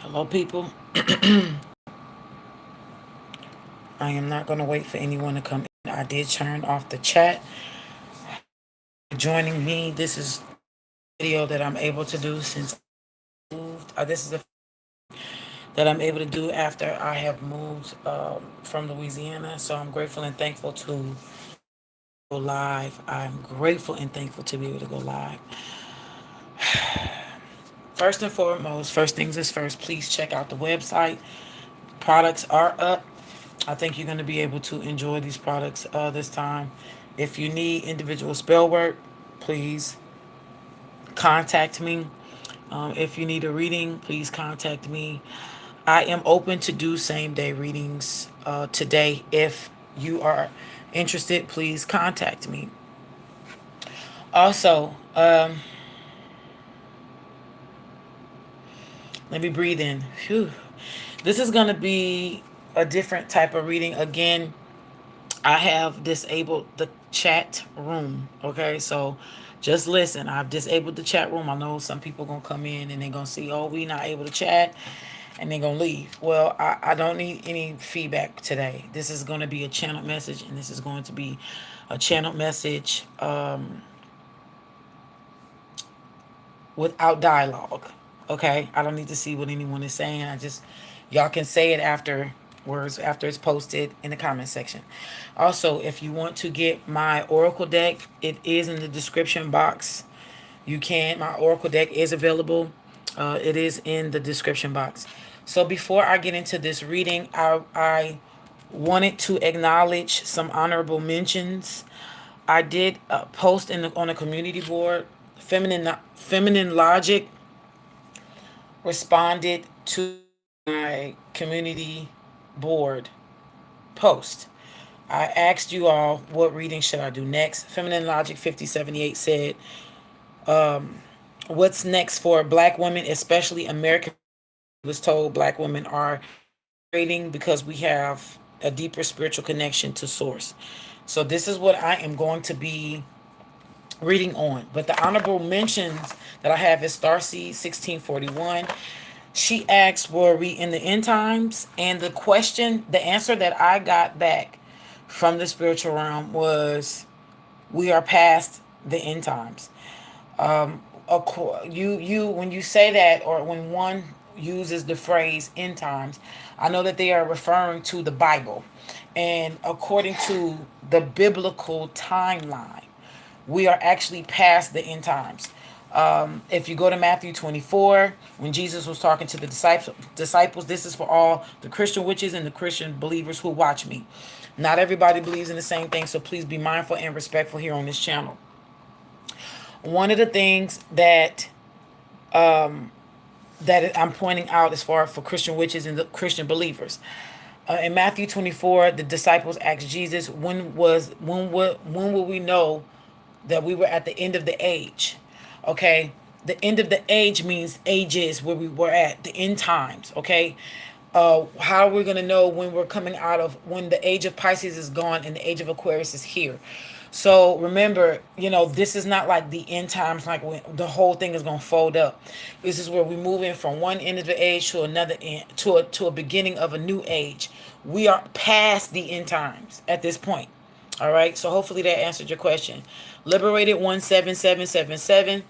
Hello, people. I am not going to wait for anyone to come in. I did turn off the chat. Joining me, this is a video that I'm able to do since I moved. This is the that I'm able to do after I have moved from Louisiana. So I'm grateful and thankful to go live. I'm grateful and thankful to be able to go live. First and foremost, first things is first, please check out the website. Products are up. I think you're going to be able to enjoy these products this time. If you need individual spell work, please contact me. If you need a reading, please contact me. I am open to do same day readings today. If you are interested, please contact me. Also, let me breathe in. Phew. This is going to be a different type of reading. Again, I have disabled the chat room. Okay, so just listen. I've disabled the chat room. I know some people gonna come in and they're gonna see, oh, we not able to chat, and they're gonna leave. Well, I don't need any feedback today. This is gonna be a channel message, and this is going to be a channel message without dialogue. Okay, I don't need to see what anyone is saying. I just y'all can say it afterwards after it's posted in the comment section. Also, if you want to get my oracle deck, it is in the description box. You can. My oracle deck is available. It is in the description box. So before I get into this reading, I wanted to acknowledge some honorable mentions. I did post on the community board. Feminine Logic responded to my community board post. I asked you all what reading should I do next. Feminine Logic 5078 said, what's next for black women, especially American? Was told black women are trading because we have a deeper spiritual connection to source. So this is what I am going to be reading on. But the honorable mentions that I have is Starseed 1641. She asked, were we in the end times? And the answer that I got back from the spiritual realm was, we are past the end times. When you say that, or when one uses the phrase end times, I know that they are referring to the Bible. And according to the biblical timeline, we are actually past the end times. If you go to Matthew 24, when Jesus was talking to the disciples, this is for all the Christian witches and the Christian believers who watch me. Not everybody believes in the same thing, so please be mindful and respectful here on this channel. One of the things that I'm pointing out as far for Christian witches and the Christian believers, in Matthew 24, the disciples asked Jesus, when will we know that we were at the end of the age? Okay, the end of the age means ages where we were at the end times. Okay, how are we going to know when we're coming out of, when the age of Pisces is gone and the age of Aquarius is here? So remember, this is not like the end times, like when the whole thing is going to fold up. This is where we're moving from one end of the age to another end, to a beginning of a new age. We are past the end times at this point. All right. So hopefully that answered your question. Liberated 17777.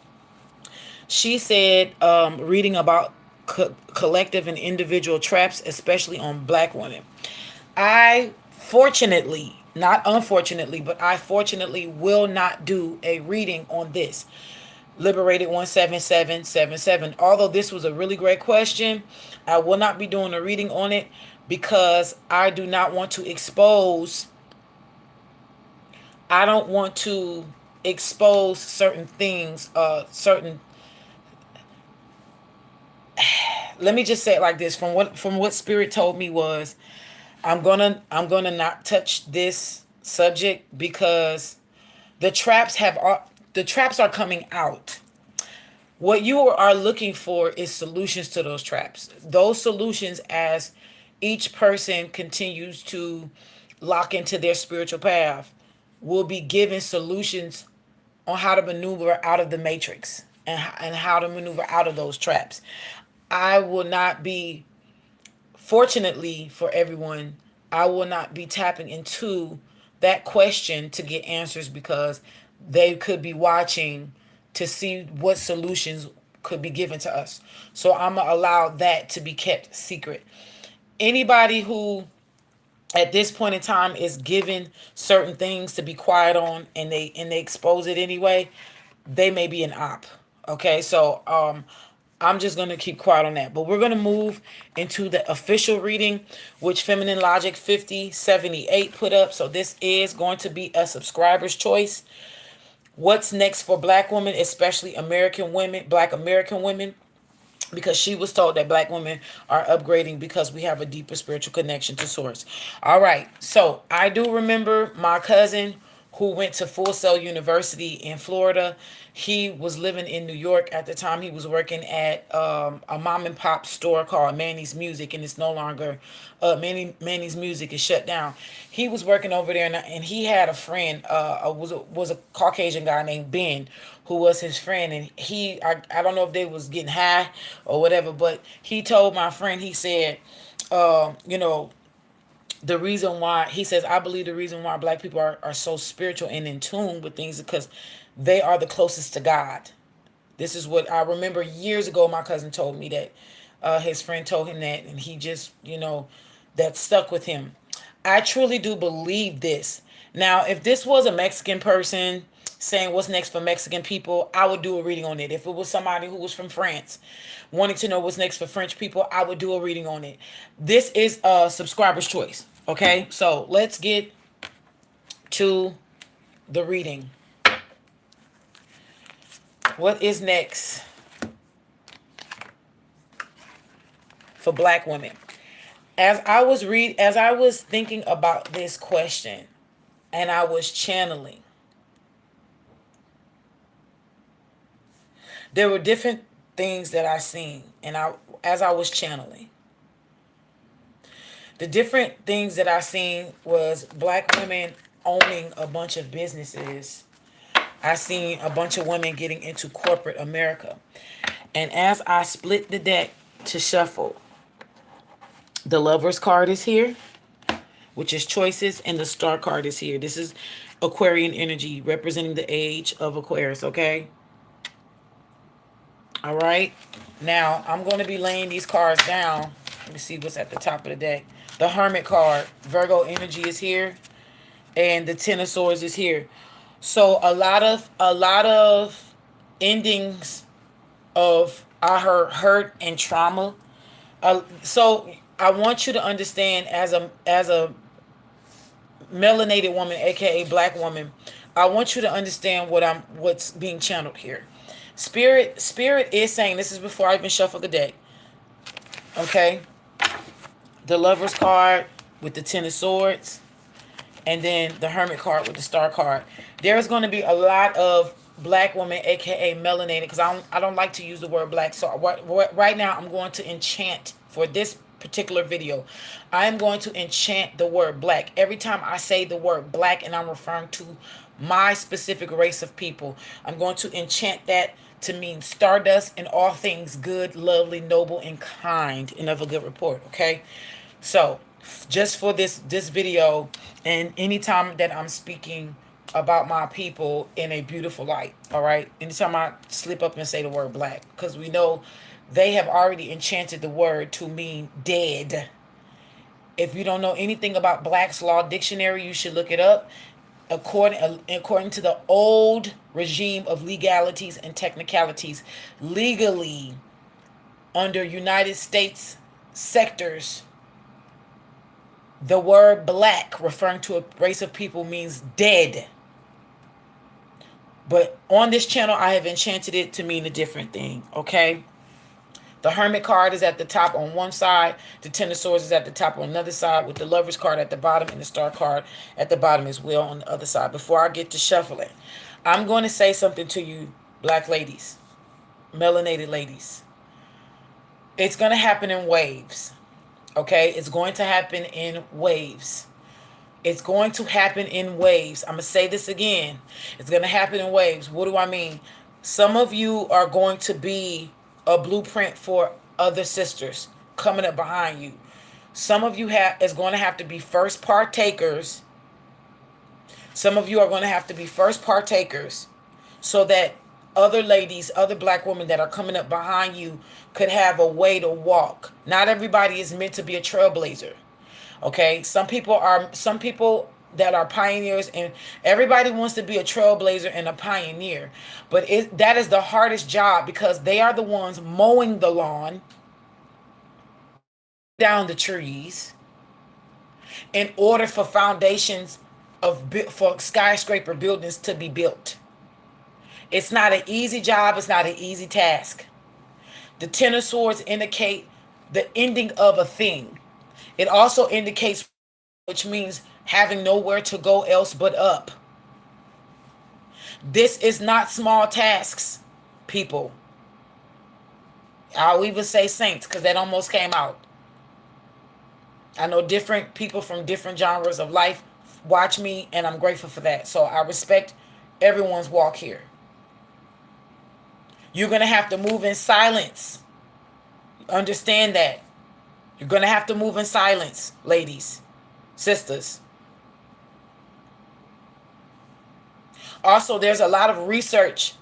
She said, reading about collective and individual traps, especially on black women. I fortunately, not unfortunately, but I fortunately will not do a reading on this. Liberated 17777. Although this was a really great question, I will not be doing a reading on it because I do not want to expose, I don't want to expose certain things, let me just say it like this, from what spirit told me was, I'm gonna not touch this subject because the traps the traps are coming out. What you are looking for is solutions to those traps. Those solutions, as each person continues to lock into their spiritual path, will be given solutions on how to maneuver out of the matrix, and how to maneuver out of those traps. I will not be, fortunately for everyone, I will not be tapping into that question to get answers because they could be watching to see what solutions could be given to us. So I'm going to allow that to be kept secret. Anybody who at this point in time is given certain things to be quiet on and they expose it anyway, they may be an op. Okay, so I'm just gonna keep quiet on that. But we're gonna move into the official reading, which Feminine Logic 5078 put up. So this is going to be a subscriber's choice. What's next for black women, especially American women, black American women? Because she was told that black women are upgrading because we have a deeper spiritual connection to source. All right. So I do remember my cousin who went to Full Sail University in Florida. He was living in New York at the time. He was working at a mom and pop store called Manny's Music, and it's no longer Manny's Music is shut down. He was working over there, and he had a friend, was a Caucasian guy named Ben, who was his friend, and I don't know if they was getting high or whatever, but he told my friend, he said, you know, the reason why, he says, I believe the reason why black people are so spiritual and in tune with things is because they are the closest to God. This is what I remember years ago. My cousin told me that his friend told him that, and he just, that stuck with him. I truly do believe this. Now, if this was a Mexican person saying what's next for Mexican people, I would do a reading on it. If it was somebody who was from France wanting to know what's next for French people, I would do a reading on it. This is a subscriber's choice. Okay, so let's get to the reading. What is next for black women? As I was thinking about this question and I was channeling, there were different things that I seen, and as I was channeling, the different things that I seen was black women owning a bunch of businesses. I seen a bunch of women getting into corporate America. And as I split the deck to shuffle, the Lover's card is here, which is choices, and the Star card is here. This is Aquarian energy representing the age of Aquarius, okay? All right. Now, I'm going to be laying these cards down. Let me see what's at the top of the deck. The Hermit card, Virgo energy is here, and the Ten of Swords is here. So a lot of endings of I heard hurt and trauma. So I want you to understand, as a melanated woman, aka black woman, I want you to understand what's being channeled here. Spirit is saying, this is before I even shuffle the deck. Okay? The Lover's card with the Ten of Swords, and then the Hermit card with the Star card. There's going to be a lot of black women, aka melanated, because I don't like to use the word black. So right now I'm going to enchant for this particular video. I am going to enchant the word black. Every time I say the word black and I'm referring to my specific race of people, I'm going to enchant that to mean stardust and all things good, lovely, noble, and kind, and of a good report. Okay, so just for this video, and anytime that I'm speaking about my people in a beautiful light, all right, anytime I slip up and say the word black, because we know they have already enchanted the word to mean dead. If you don't know anything about Black's Law Dictionary, you should look it up. According to the old regime of legalities and technicalities, legally, under United States sectors, the word black, referring to a race of people, means dead. But on this channel, I have enchanted it to mean a different thing, okay? The Hermit card is at the top on one side. The Ten of Swords is at the top on another side, with the Lover's card at the bottom and the Star card at the bottom as well on the other side. Before I get to shuffling, I'm going to say something to you, black ladies, melanated ladies. It's going to happen in waves, okay? It's going to happen in waves. It's going to happen in waves. I'm going to say this again. It's going to happen in waves. What do I mean? Some of you are going to be a blueprint for other sisters coming up behind you. Some of you have is going to have to be first partakers. Some of you are going to have to be first partakers so that other ladies, other black women that are coming up behind you could have a way to walk. Not everybody is meant to be a trailblazer. Okay? Some people that are pioneers, and everybody wants to be a trailblazer and a pioneer. But that is the hardest job because they are the ones mowing the lawn, down the trees in order for foundations for skyscraper buildings to be built. It's not an easy job. It's not an easy task. The Ten of Swords indicate the ending of a thing. It also indicates, which means having nowhere to go else but up. This is not small tasks, people. I'll even say saints because that almost came out. I know different people from different genres of life watch me, and I'm grateful for that. So I respect everyone's walk here. You're going to have to move in silence. Understand that. You're going to have to move in silence, ladies, sisters. Also, there's a lot of research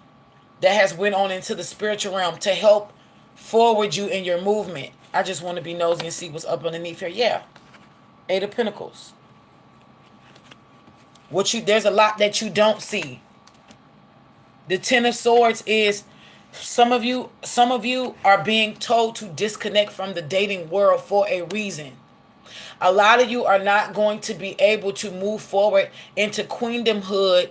that has went on into the spiritual realm to help forward you in your movement. I just want to be nosy and see what's up underneath here. Yeah. Eight of Pentacles. There's a lot that you don't see. The Ten of Swords is some of you are being told to disconnect from the dating world for a reason. A lot of you are not going to be able to move forward into queendomhood,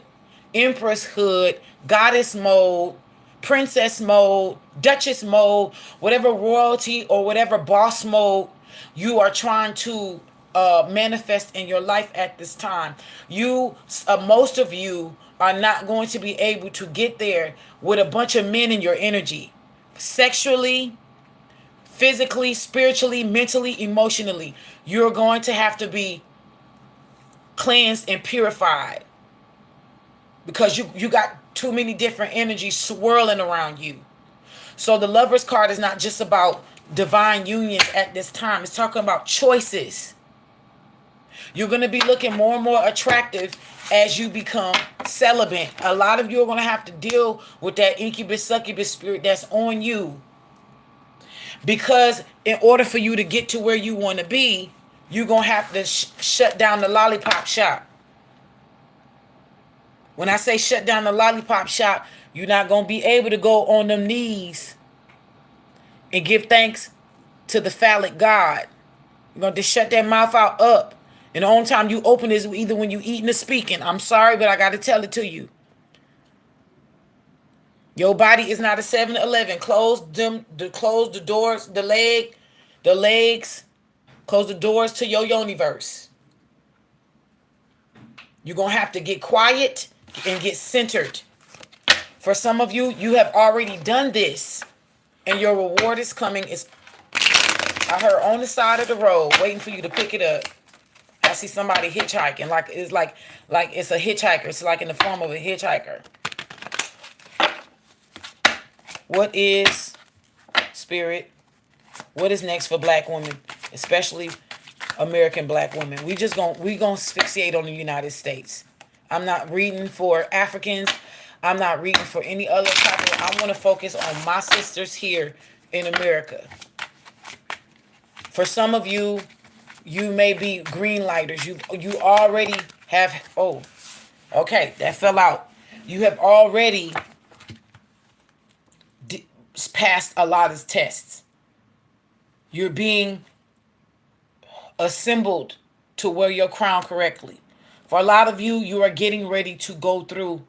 empresshood, goddess mode, princess mode, duchess mode, whatever royalty or whatever boss mode you are trying to manifest in your life at this time. Most of you are not going to be able to get there with a bunch of men in your energy. Sexually, physically, spiritually, mentally, emotionally. You're going to have to be cleansed and purified because you got too many different energies swirling around you. So the Lover's card is not just about divine unions at this time. It's talking about choices. You're going to be looking more and more attractive as you become celibate. A lot of you are going to have to deal with that incubus succubus spirit that's on you. Because in order for you to get to where you want to be, you're going to have to shut down the lollipop shop. When I say shut down the lollipop shop, you're not going to be able to go on them knees and give thanks to the phallic God. You're going to just shut that mouth out up. And the only time you open is either when you eating or speaking. I'm sorry, but I got to tell it to you. Your body is not a 7-Eleven. Close the doors, the legs. Close the doors to your universe. You're going to have to get quiet and get centered. For some of you, you have already done this. And your reward is coming. I heard on the side of the road, waiting for you to pick it up. I see somebody hitchhiking. Like it's a hitchhiker. It's like in the form of a hitchhiker. What is spirit? What is next for black women, especially American black women? We gonna asphyxiate on the United States. I'm not reading for Africans. I'm not reading for any other type of. I want to focus on my sisters here in America. For some of you, you may be green lighters. You already have. Oh, okay, that fell out. You have already passed a lot of tests. You're being assembled to wear your crown correctly. For a lot of you, you are getting ready to go through,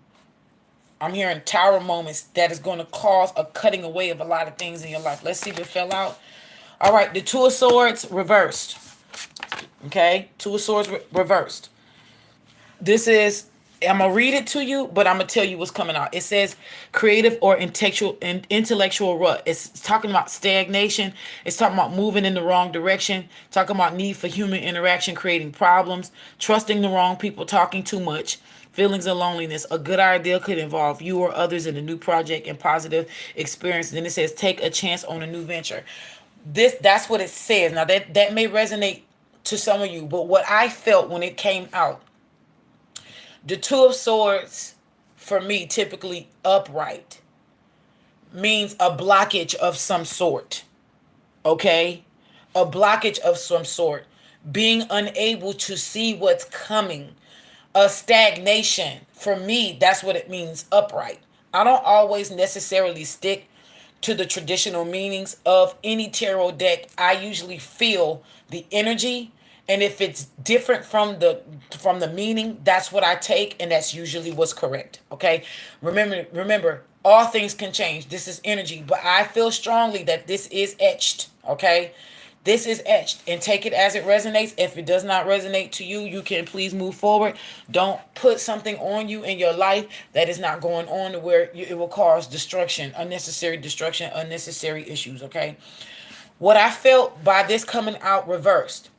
I'm hearing tower moments that is going to cause a cutting away of a lot of things in your life. Let's see if it fell out. All right, the Two of Swords reversed. Okay, Two of Swords reversed. This is, I'm going to read it to you, but I'm going to tell you what's coming out. It says creative or intellectual rut. It's talking about stagnation. It's talking about moving in the wrong direction. Talking about need for human interaction, creating problems, trusting the wrong people, talking too much, Feelings of loneliness. A good idea could involve you or others in a new project and positive experience. Then it says take a chance on a new venture. That's what it says. Now that may resonate to some of you, but what I felt when it came out, the two of swords for me typically upright means a blockage of some sort. Okay? A blockage of some sort. Being unable to see what's coming. A stagnation. For me, that's what it means, upright. I don't always necessarily stick to the traditional meanings of any tarot deck. I usually feel the energy, and if it's different from the meaning, that's what I take, and that's usually what's correct. Okay? Remember, all things can change. This is energy, but I feel strongly that this is etched. Okay? This is etched, and take it as it resonates. If it does not resonate to you, you can please move forward. Don't put something on you in your life that is not going on to where it will cause destruction, unnecessary issues, okay? What I felt by this coming out reversed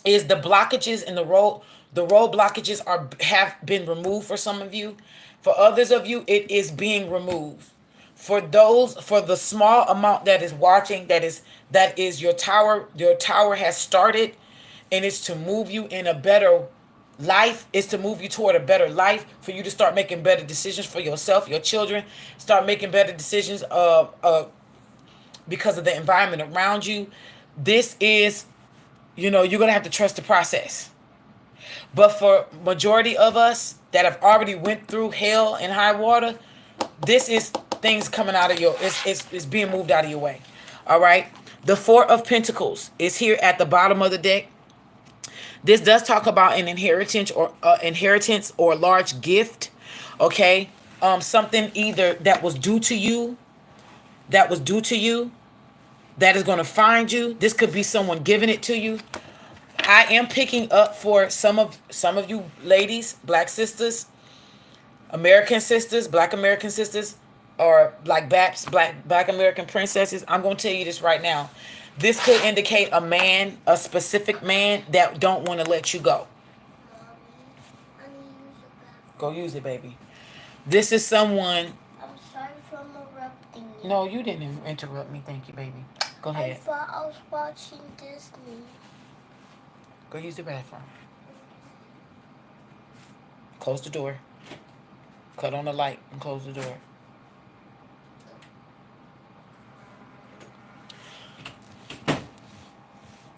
is the blockages in the road blockages have been removed for some of you. For others of you, it is being removed. For the small amount that is watching, that is your tower has started, and it's to move you in a better life. It's to move you toward a better life, for you to start making better decisions for yourself, your children. Start making better decisions because of the environment around you. This is, you're going to have to trust the process. But for majority of us that have already went through hell and high water, this is things coming out of it's being moved out of your way. All right. The Four of Pentacles is here at the bottom of the deck. This does talk about an inheritance or large gift. Okay. Something either that was due to you, that is going to find you. This could be someone giving it to you. I am picking up for some of you ladies, black sisters, American sisters, black American sisters, or like BAPs, black American princesses. I'm going to tell you this right now. This could indicate a man, a specific man that don't want to let you go. Go use it, baby. This is someone. I'm sorry for interrupting you. No, you didn't interrupt me. Thank you, baby. Go ahead. I thought I was watching Disney. Go use the bathroom. Close the door. Cut on the light and close the door.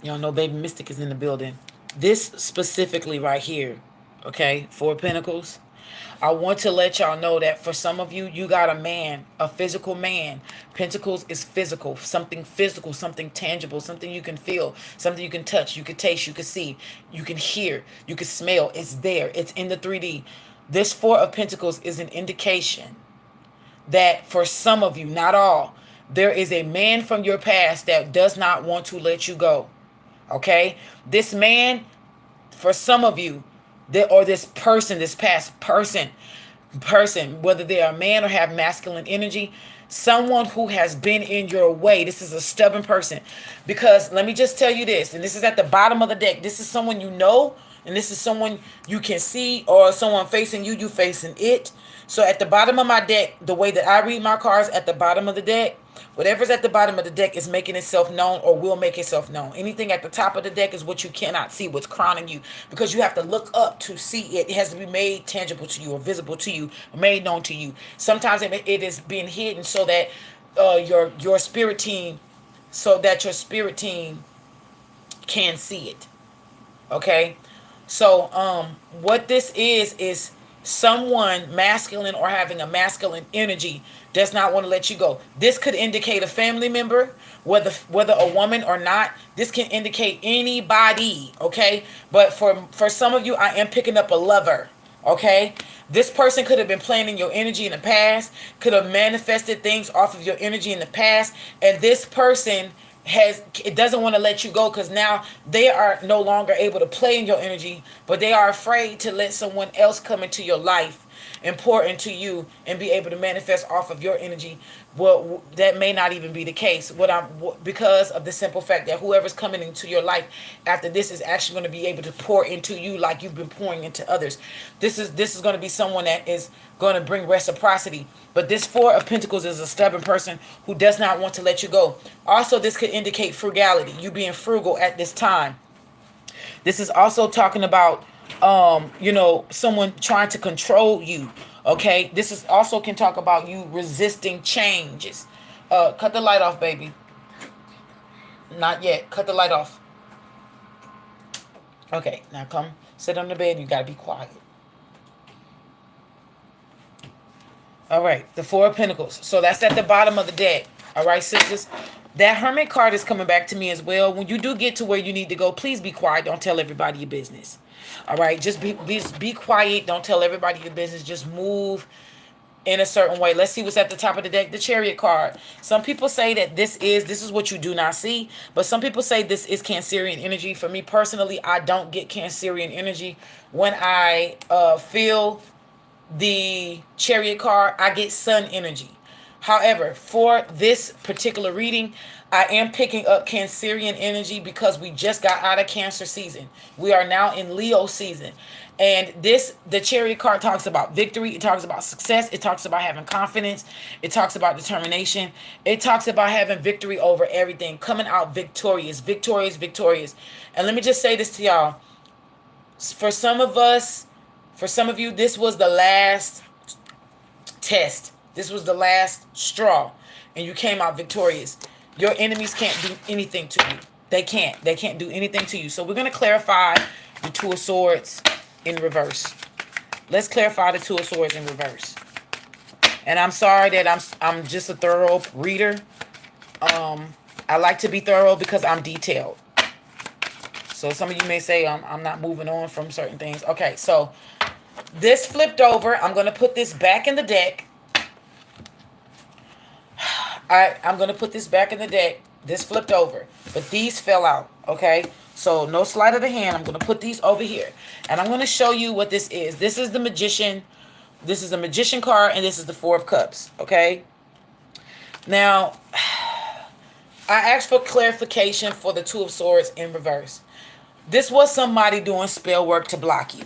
Y'all know baby Mystic is in the building. This specifically right here, okay, Four of Pentacles. I want to let y'all know that for some of you, you got a man, a physical man. Pentacles is physical, something tangible, something you can feel, something you can touch, you can taste, you can see, you can hear, you can smell. It's there. It's in the 3D. This Four of Pentacles is an indication that for some of you, not all, there is a man from your past that does not want to let you go. Okay? This man, for some of you, this past person, whether they are a man or have masculine energy, someone who has been in your way. This is a stubborn person. Because let me just tell you this, and this is at the bottom of the deck. This is someone you know, and this is someone you can see, or someone facing you, you facing it. So at the bottom of my deck, the way that I read my cards at the bottom of the deck, whatever's at the bottom of the deck is making itself known or will make itself known. Anything at the top of the deck is what you cannot see, what's crowning you, because you have to look up to see it. It has to be made tangible to you or visible to you or made known to you. Sometimes it is being hidden so that your spirit team can see it. Okay? So what this is someone masculine or having a masculine energy does not want to let you go. This could indicate a family member, whether a woman or not. This can indicate anybody, okay? But for some of you, I am picking up a lover, okay? This person could have been playing in your energy in the past, could have manifested things off of your energy in the past, and this person doesn't want to let you go because now they are no longer able to play in your energy, but they are afraid to let someone else come into your life. important to you and be able to manifest off of your energy, well, that may not even be the case. Because of the simple fact that whoever's coming into your life after this is actually going to be able to pour into you like you've been pouring into others. This is going to be someone that is going to bring reciprocity. But this Four of Pentacles is a stubborn person who does not want to let you go. Also, this could indicate frugality, you being frugal at this time. This is also talking about someone trying to control you. Okay, this is also can talk about you resisting changes. Cut the light off, baby. Not yet. Cut the light off. Okay, now come sit on the bed. You gotta be quiet. All right, the Four of Pentacles. So that's at the bottom of the deck. All right, sisters. That Hermit card is coming back to me as well. When you do get to where you need to go, please be quiet. Don't tell everybody your business. All right, just be quiet. Don't tell everybody your business. Just move in a certain way. Let's see what's at the top of the deck. The Chariot card. Some people say that this is what you do not see, but some people say this is Cancerian energy. For me personally, I don't get Cancerian energy. When I feel the Chariot card, I get sun energy. However, for this particular reading, I am picking up Cancerian energy because we just got out of Cancer season. We are now in Leo season. And the Chariot card talks about victory. It talks about success. It talks about having confidence. It talks about determination. It talks about having victory over everything, coming out victorious, victorious, victorious. And let me just say this to y'all. For some of us, for some of you, this was the last test. This was the last straw, and you came out victorious. Your enemies can't do anything to you. They can't. They can't do anything to you. So we're going to clarify the Two of Swords in reverse. Let's clarify the Two of Swords in reverse. And I'm sorry that I'm just a thorough reader. I like to be thorough because I'm detailed. So some of you may say I'm not moving on from certain things. Okay, so this flipped over. I'm going to put this back in the deck. I'm going to put this back in the deck. This flipped over. But these fell out. Okay? So no sleight of the hand. I'm going to put these over here. And I'm going to show you what this is. This is the Magician. This is the Magician card. And this is the Four of Cups. Okay? Now, I asked for clarification for the Two of Swords in reverse. This was somebody doing spell work to block you.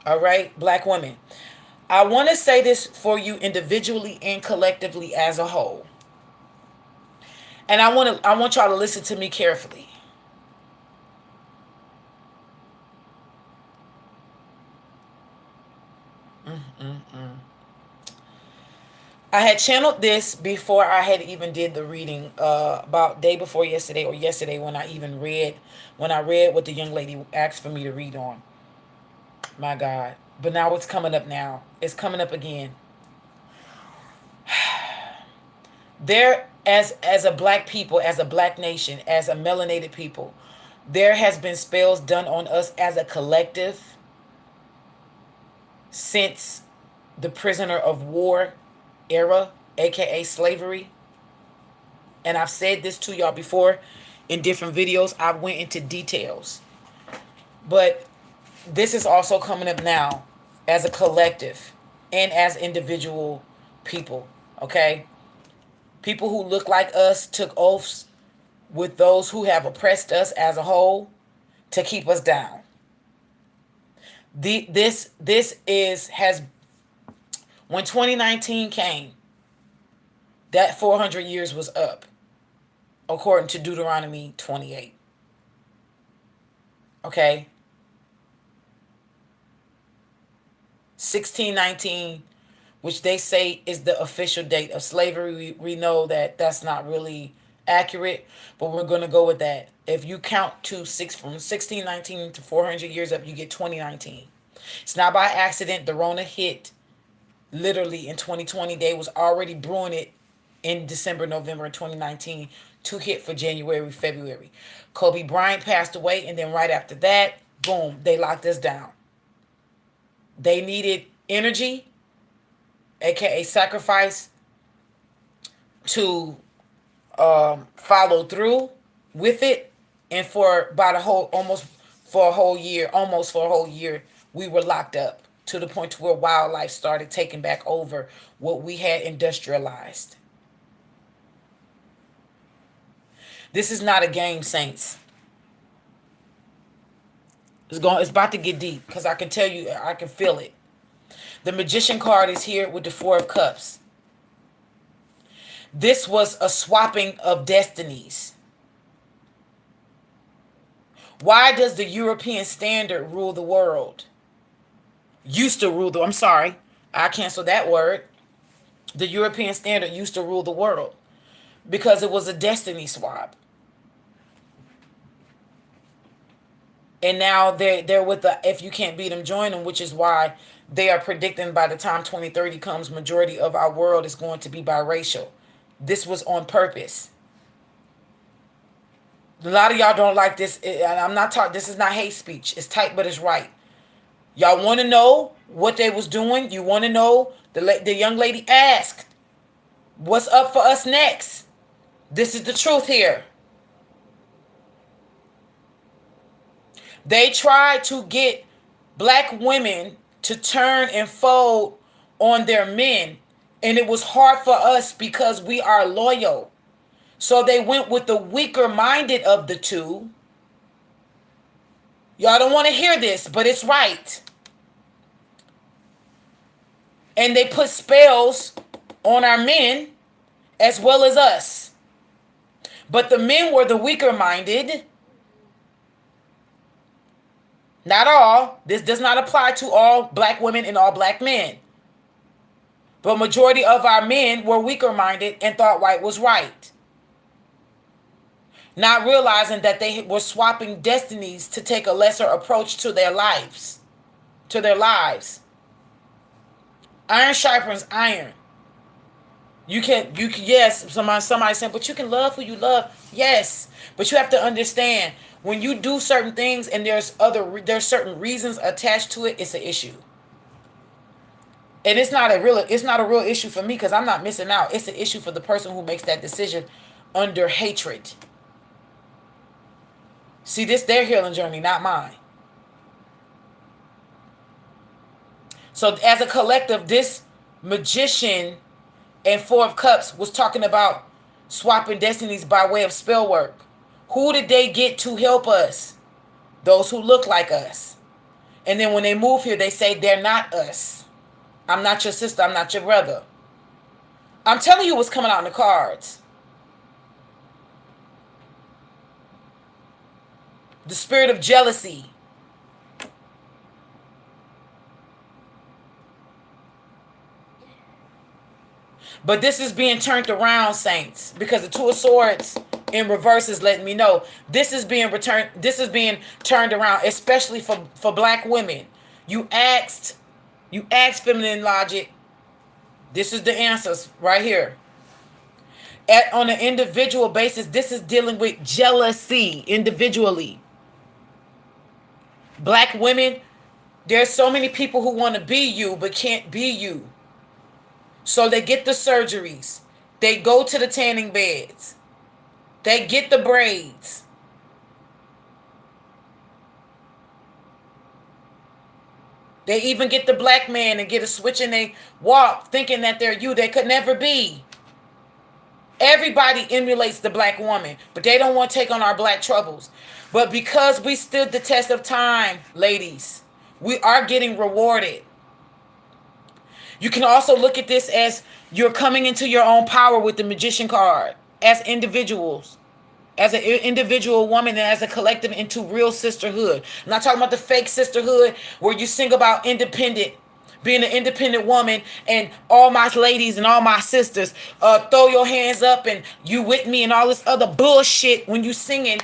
All right? Black women. I want to say this for you individually and collectively as a whole. And I want y'all to listen to me carefully. I had channeled this before I had even did the reading about day before yesterday or yesterday when I read what the young lady asked for me to read on. My God. But now it's coming up now. It's coming up again. There, as a black people, as a black nation, as a melanated people, there has been spells done on us as a collective since the prisoner of war era, aka slavery. And I've said this to y'all before in different videos. I went into details. But this is also coming up now as a collective and as individual people, okay? People who look like us took oaths with those who have oppressed us as a whole to keep us down. This has when 2019 came, that 400 years was up, according to Deuteronomy 28. Okay? 1619, which they say is the official date of slavery. We know that that's not really accurate, but we're going to go with that. If you count from 1619 to 400 years up, you get 2019. It's not by accident. The Rona hit literally in 2020. They was already brewing it in December, November of 2019 to hit for January, February. Kobe Bryant passed away, and then right after that, boom, they locked us down. They needed energy, aka sacrifice, to follow through with it, and for about almost for a whole year, we were locked up to the point to where wildlife started taking back over what we had industrialized. This is not a game, saints. It's about to get deep because I can tell you, I can feel it. The Magician card is here with the Four of Cups. This was a swapping of destinies. Why does the European standard rule the world? Used to rule the, I'm sorry, I cancel that word. The European standard used to rule the world because it was a destiny swap. And now they're with the if you can't beat them, join them, which is why they are predicting by the time 2030 comes, majority of our world is going to be biracial. This was on purpose. A lot of y'all don't like this, and I'm not talking. This is not hate speech. It's tight, but it's right. Y'all want to know what they was doing? You want to know? The young lady asked, "What's up for us next?" This is the truth here. They tried to get black women to turn and fold on their men, and it was hard for us because we are loyal. So they went with the weaker minded of the two. Y'all don't want to hear this, but it's right. And they put spells on our men as well as us. But the men were the weaker minded. Not all. This does not apply to all black women and all black men. But majority of our men were weaker minded and thought white was right. Not realizing that they were swapping destinies to take a lesser approach to their lives. To their lives. Iron sharpens iron. You can yes, somebody said, but you can love who you love. Yes. But you have to understand, when you do certain things and there's certain reasons attached to it, it's an issue. And it's not a real issue for me because I'm not missing out. It's an issue for the person who makes that decision under hatred. See, this their healing journey, not mine. So as a collective, this Magician and Four of Cups was talking about swapping destinies by way of spell work. Who did they get to help us? Those who look like us. And then when they move here, they say they're not us. I'm not your sister. I'm not your brother. I'm telling you what's coming out in the cards. The spirit of jealousy. But this is being turned around, saints, because the Two of Swords in reverse is letting me know this is being returned. This is being turned around, especially for black women. You asked feminine logic. This is the answers right here. On an individual basis, this is dealing with jealousy individually. Black women, there's so many people who want to be you but can't be you. So they get the surgeries. They go to the tanning beds. They get the braids. They even get the black man and get a switch and they walk thinking that they're you. They could never be. Everybody emulates the black woman, but they don't want to take on our black troubles. But because we stood the test of time, ladies, we are getting rewarded. You can also look at this as you're coming into your own power with the Magician card as individuals, as an individual woman and as a collective into real sisterhood. I'm not talking about the fake sisterhood where you sing about independent, being an independent woman and all my ladies and all my sisters throw your hands up and you with me and all this other bullshit when you singing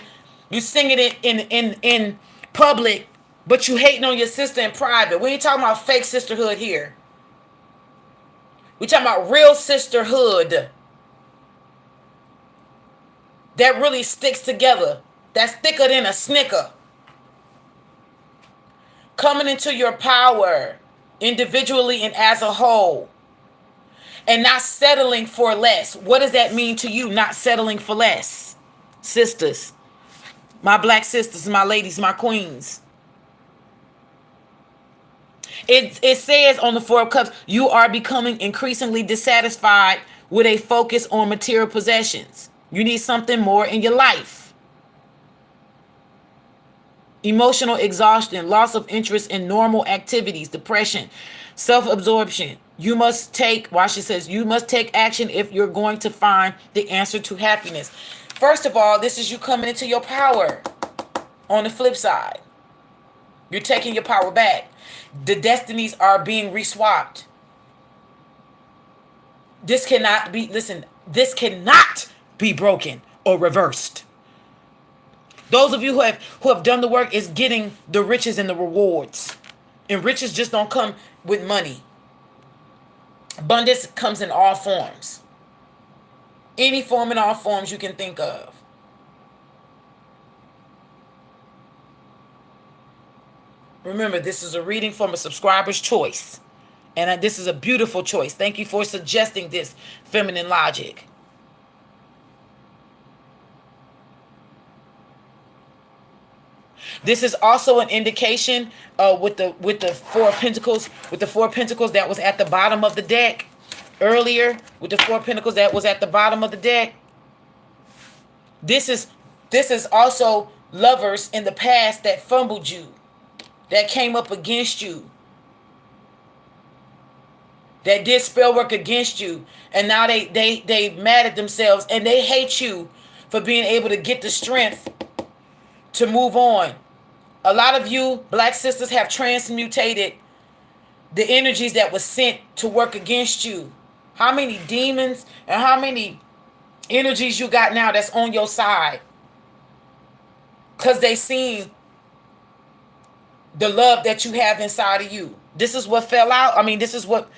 it in public, but you hating on your sister in private. We ain't talking about fake sisterhood here. We talking about real sisterhood that really sticks together. That's thicker than a Snicker. Coming into your power individually and as a whole. And not settling for less. What does that mean to you, not settling for less? Sisters. My black sisters, my ladies, my queens. It says on the Four of Cups, you are becoming increasingly dissatisfied with a focus on material possessions. You need something more in your life. Emotional exhaustion, loss of interest in normal activities, depression, self-absorption. You must take, watch it says, you must take action if you're going to find the answer to happiness. First of all, this is you coming into your power. On the flip side, you're taking your power back. The destinies are being reswapped. This cannot be, listen, this cannot be broken or reversed. Those of you who have done the work is getting the riches and the rewards. And riches just don't come with money. Abundance comes in all forms. Any form and all forms you can think of. Remember, this is a reading from a subscriber's choice. And this is a beautiful choice. Thank you for suggesting this, Feminine Logic. This is also an indication with the Four of Pentacles, that was at the bottom of the deck earlier, with the Four of Pentacles that was at the bottom of the deck. This is also lovers in the past that fumbled you, that came up against you, that did spell work against you, and now they mad at themselves and they hate you for being able to get the strength to move on. A lot of you black sisters have transmutated the energies that was sent to work against you. How many demons and how many energies you got now that's on your side? Because they seen the love that you have inside of you. This is what fell out. I mean, this is what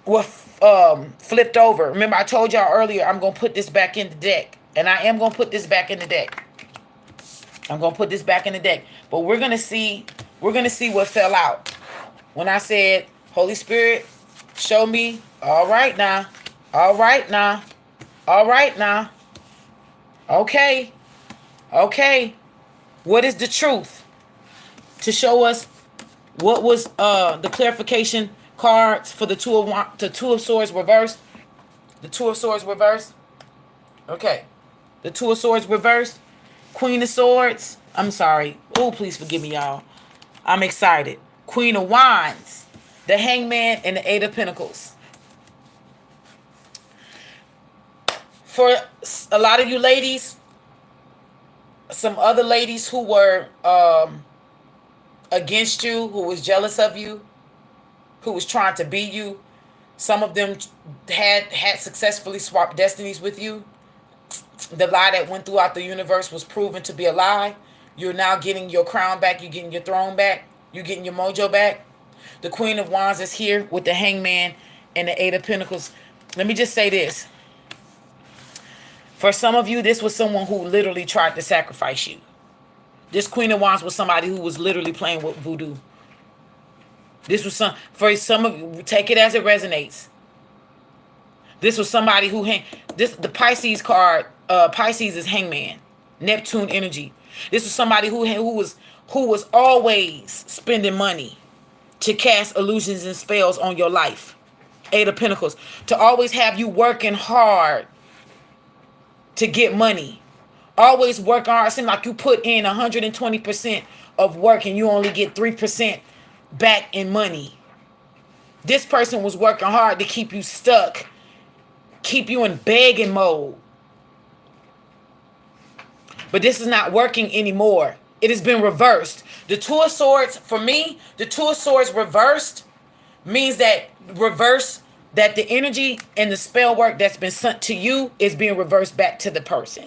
flipped over. Remember, I told y'all earlier, I'm going to put this back in the deck. And I am going to put this back in the deck. I'm going to put this back in the deck. But we're going to see what fell out. When I said, Holy Spirit, show me. All right now. All right now. All right now. Okay. Okay. What is the truth? To show us what was the clarification cards for the Two of Swords reversed. The Two of Swords reversed. Okay. The Two of Swords reversed. Queen of Swords. I'm sorry. Oh, please forgive me, y'all. I'm excited. Queen of Wands. The Hangman and the Eight of Pentacles. For a lot of you ladies, some other ladies who were against you, who was jealous of you, who was trying to be you, some of them had successfully swapped destinies with you. The lie that went throughout the universe was proven to be a lie. You're now getting your crown back. You're getting your throne back. You're getting your mojo back. The Queen of Wands is here with the Hangman and the Eight of Pentacles. Let me just say this. For some of you, this was someone who literally tried to sacrifice you. This Queen of Wands was somebody who was literally playing with voodoo. This was for some of you, take it as it resonates. This was somebody who the Pisces card. Pisces is Hangman, Neptune energy. This was somebody who was always spending money to cast illusions and spells on your life. Eight of Pentacles, to always have you working hard to get money. Always working hard. It seems like you put in 120% of work and you only get 3% back in money. This person was working hard to keep you stuck, keep you in begging mode. But this is not working anymore. It has been reversed. The Two of Swords, for me, the Two of Swords reversed means that the energy and the spell work that's been sent to you is being reversed back to the person.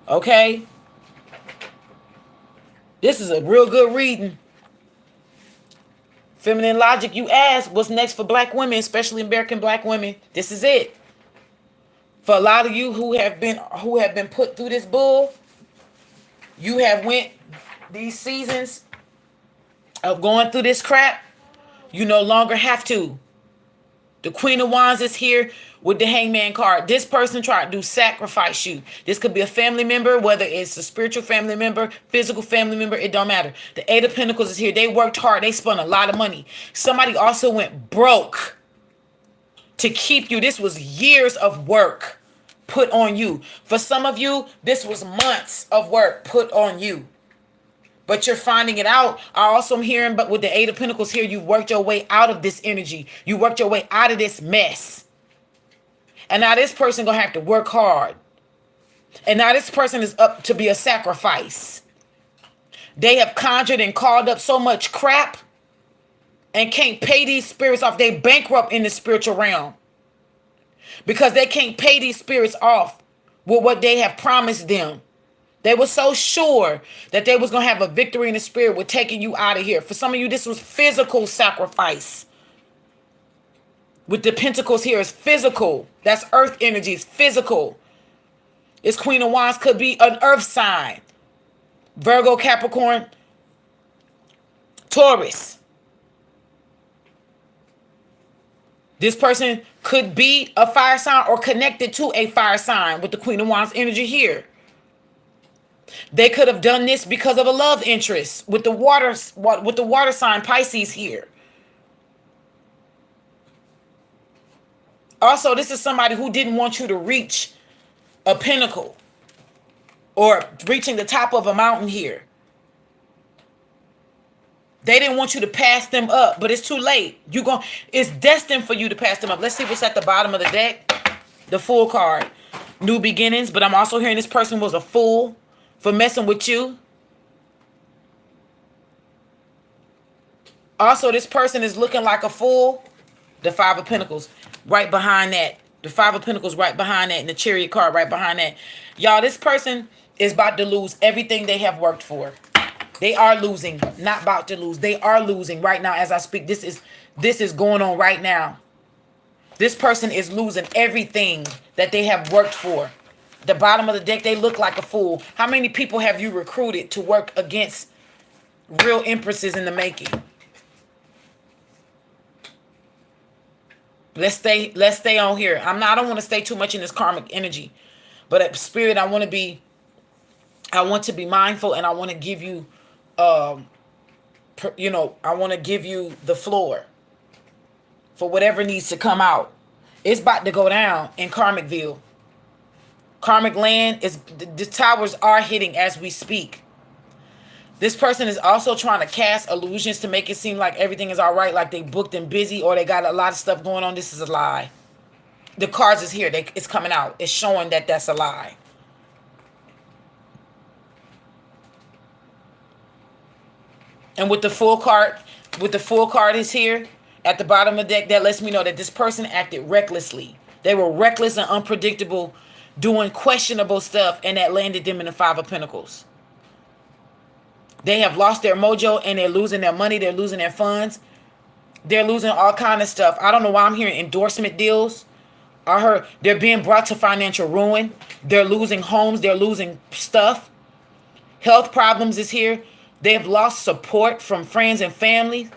Okay? This is a real good reading. Feminine Logic, you asked what's next for black women, especially American black women. This is it. For a lot of you who have been put through this bull, you have went these seasons of going through this crap. You no longer have to. The Queen of Wands is here with the Hangman card. This person tried to sacrifice you. This could be a family member, whether it's a spiritual family member, physical family member, it don't matter. The Eight of Pentacles is here. They worked hard. They spent a lot of money. Somebody also went broke to keep you. This was years of work put on you. For some of you, this was months of work put on you. But you're finding it out. I also am hearing, but with the Eight of Pentacles here, you worked your way out of this energy. You worked your way out of this mess. And now this person gonna have to work hard. And now this person is up to be a sacrifice. They have conjured and called up so much crap and can't pay these spirits off. They bankrupt in the spiritual realm because they can't pay these spirits off with what they have promised them. They were so sure that they was going to have a victory in the spirit with taking you out of here. For some of you, this was physical sacrifice. With the pentacles here, it's physical. That's earth energy. It's physical. It's Queen of Wands could be an earth sign. Virgo, Capricorn, Taurus. This person could be a fire sign or connected to a fire sign with the Queen of Wands energy here. They could have done this because of a love interest with the water sign Pisces here. Also, this is somebody who didn't want you to reach a pinnacle or reaching the top of a mountain here. They didn't want you to pass them up, but it's too late. It's destined for you to pass them up. Let's see what's at the bottom of the deck. The Fool card. New beginnings, but I'm also hearing this person was a fool for messing with you. Also, this person is looking like a fool. The Five of Pentacles right behind that. The Five of Pentacles right behind that. And the Chariot card right behind that. Y'all, this person is about to lose everything they have worked for. They are losing, not about to lose. They are losing right now as I speak. This is going on right now. This person is losing everything that they have worked for. The bottom of the deck, they look like a fool. How many people have you recruited to work against real empresses in the making? Let's stay on here. I don't want to stay too much in this karmic energy. But at spirit, I want to be mindful, and I want to give you I want to give you the floor for whatever needs to come out. It's about to go down in Karmicville. Karmic land is, the towers are hitting as we speak. This person is also trying to cast illusions to make it seem like everything is all right, like they booked and busy, or they got a lot of stuff going on. This is a lie. The cards is here. It's coming out. It's showing that that's a lie. And with the full card is here at the bottom of the deck, that lets me know that this person acted recklessly. They were reckless and unpredictable, doing questionable stuff, and that landed them in the Five of Pentacles. They have lost their mojo, and they're losing their money. They're losing their funds. They're losing all kind of stuff. I don't know why I'm hearing endorsement deals. I heard they're being brought to financial ruin. They're losing homes. They're losing stuff. Health problems is here. They have lost support from friends and family.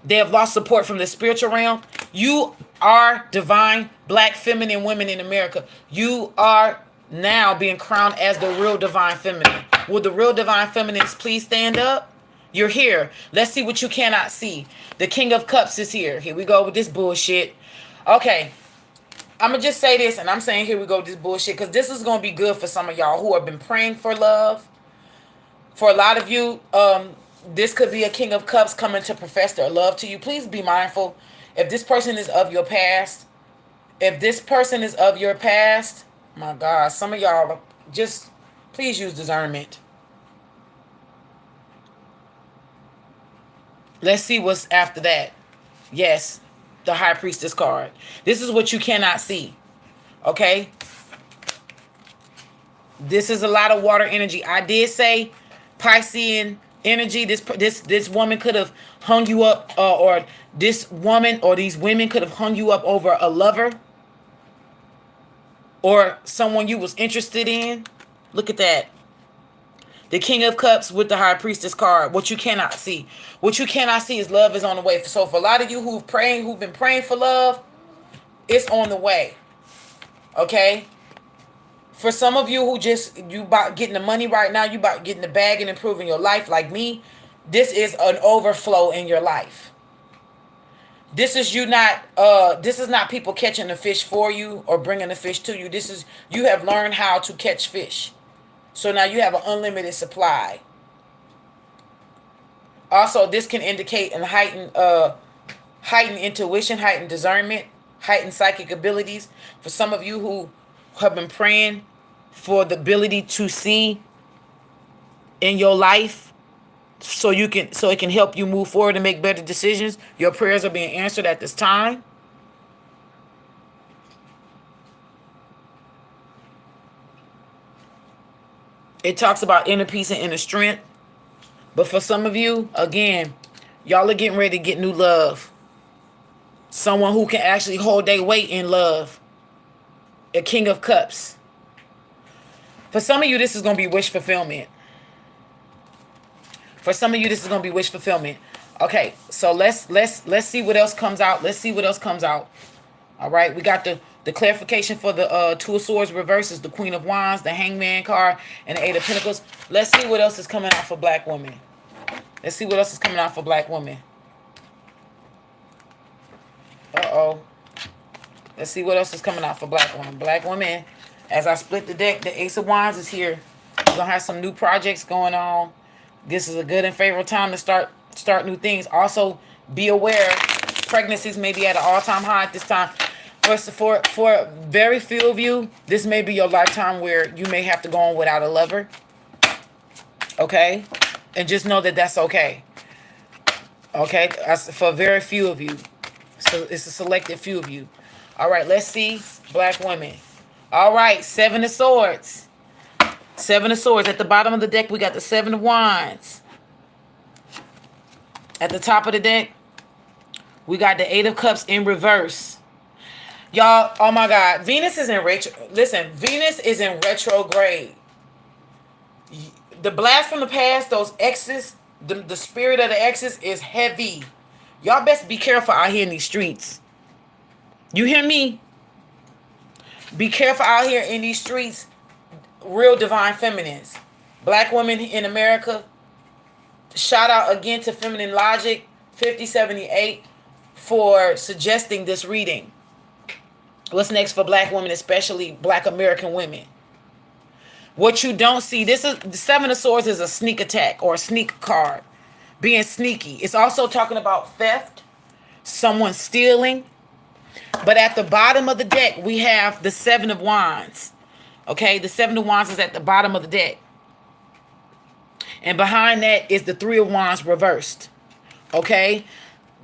They have lost support from the spiritual realm. You are divine black feminine women in America. You are now being crowned as the real divine feminine. Will the real divine feminines please stand up? You're here. Let's see what you cannot see. The King of Cups is here. Here we go with this bullshit. Okay. I'm going to just say this, and I'm saying here we go with this bullshit, because this is going to be good for some of y'all who have been praying for love. For a lot of you, this could be a King of Cups coming to profess their love to you. Please be mindful. If this person is of your past, my God, some of y'all, just please use discernment. Let's see what's after that. Yes, the High Priestess card. This is what you cannot see. Okay? This is a lot of water energy. I did say Piscean energy. This woman could have hung you up, or this woman or these women could have hung you up over a lover or someone you was interested in. Look at that. The King of Cups with the High Priestess card. What you cannot see. What you cannot see is love is on the way. So for a lot of you who've been praying for love, it's on the way. Okay? For some of you who just, you about getting the money right now, you about getting the bag and improving your life like me, this is an overflow in your life. This is not people catching the fish for you or bringing the fish to you. This is, you have learned how to catch fish. So now you have an unlimited supply. Also, this can indicate a heightened intuition, heightened discernment, heightened psychic abilities. For some of you who have been praying for the ability to see in your life, so it can help you move forward and make better decisions. Your prayers are being answered at this time. It talks about inner peace and inner strength. But for some of you, again, y'all are getting ready to get new love. Someone who can actually hold their weight in love. A King of Cups. For some of you, this is going to be wish fulfillment. For some of you, this is going to be wish fulfillment. Okay, so let's see what else comes out. Let's see what else comes out. All right, we got the clarification for the Two of Swords reverses, the Queen of Wands, the Hangman card, and the Eight of Pentacles. Let's see what else is coming out for black women. Let's see what else is coming out for black women. Uh-oh. Let's see what else is coming out for black women. Black women, as I split the deck, the Ace of Wands is here. We're going to have some new projects going on. This is a good and favorable time to start new things. Also, be aware, pregnancies may be at an all-time high at this time. For very few of you, this may be your lifetime where you may have to go on without a lover. Okay? And just know that that's okay. Okay? For very few of you. So it's a selected few of you. All right, let's see. Black women. All right, Seven of Swords. Seven of Swords. At the bottom of the deck, we got the Seven of Wands. At the top of the deck, we got the Eight of Cups in reverse. Y'all, oh my God. Venus is in Venus is in retrograde. The blast from the past, those exes, the spirit of the exes is heavy. Y'all best be careful out here in these streets. You hear me? Be careful out here in these streets. Real divine feminines. Black women in America. Shout out again to Feminine Logic 5078 for suggesting this reading. What's next for black women, especially black American women? What you don't see, this is the Seven of Swords is a sneak attack or a sneak card. Being sneaky. It's also talking about theft, someone stealing. But at the bottom of the deck, we have the Seven of Wands. Okay, the Seven of Wands is at the bottom of the deck. And behind that is the Three of Wands reversed. Okay,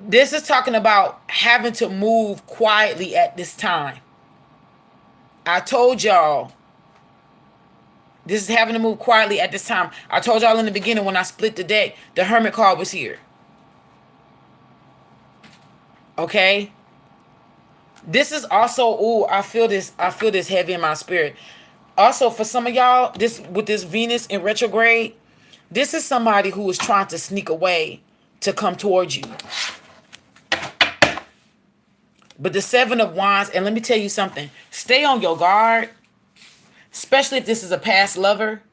this is talking about having to move quietly at this time. I told y'all, this is having to move quietly at this time. I told y'all in the beginning when I split the deck, the Hermit card was here. Okay. This is also, I feel this heavy in my spirit. Also, for some of y'all, with this Venus in retrograde, this is somebody who is trying to sneak away to come towards you. But the Seven of Wands, and let me tell you something, stay on your guard, especially if this is a past lover.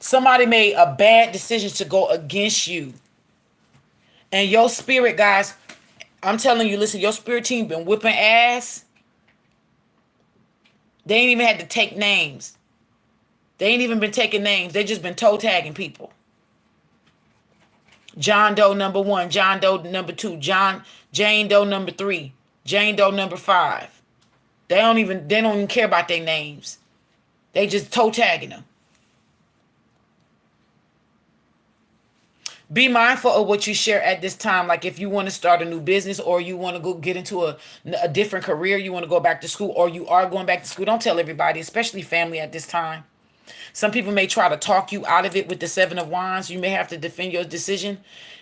Somebody made a bad decision to go against you. And your spirit, guys, I'm telling you, listen, your spirit team been whipping ass. They ain't even had to take names. They ain't even been taking names. They just been toe tagging people. John Doe number 1, John Doe number 2, Jane Doe number 3, Jane Doe number 5. They don't even care about their names. They just toe tagging them. Be mindful of what you share at this time. Like if you want to start a new business or you want to go get into a different career, you want to go back to school or you are going back to school, don't tell everybody, especially family at this time. Some people may try to talk you out of it with the Seven of Wands. You may have to defend your decision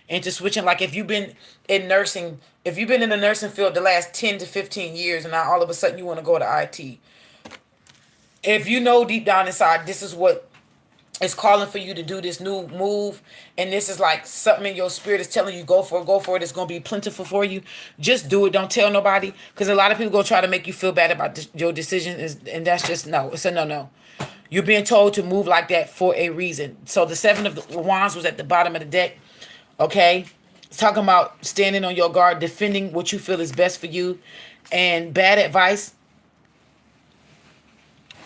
into switching. Like if you've been in nursing, if you've been in the nursing field the last 10 to 15 years and now all of a sudden you want to go to IT. If you know deep down inside, this is what It's calling for you to do this new move, and this is like something in your spirit is telling you go for it. It's gonna be plentiful for you. Just do it. Don't tell nobody, because a lot of people gonna try to make you feel bad about your decision, and that's just no. It's a no no. You're being told to move like that for a reason. So the seven of the wands was at the bottom of the deck. Okay, it's talking about standing on your guard, defending what you feel is best for you, and bad advice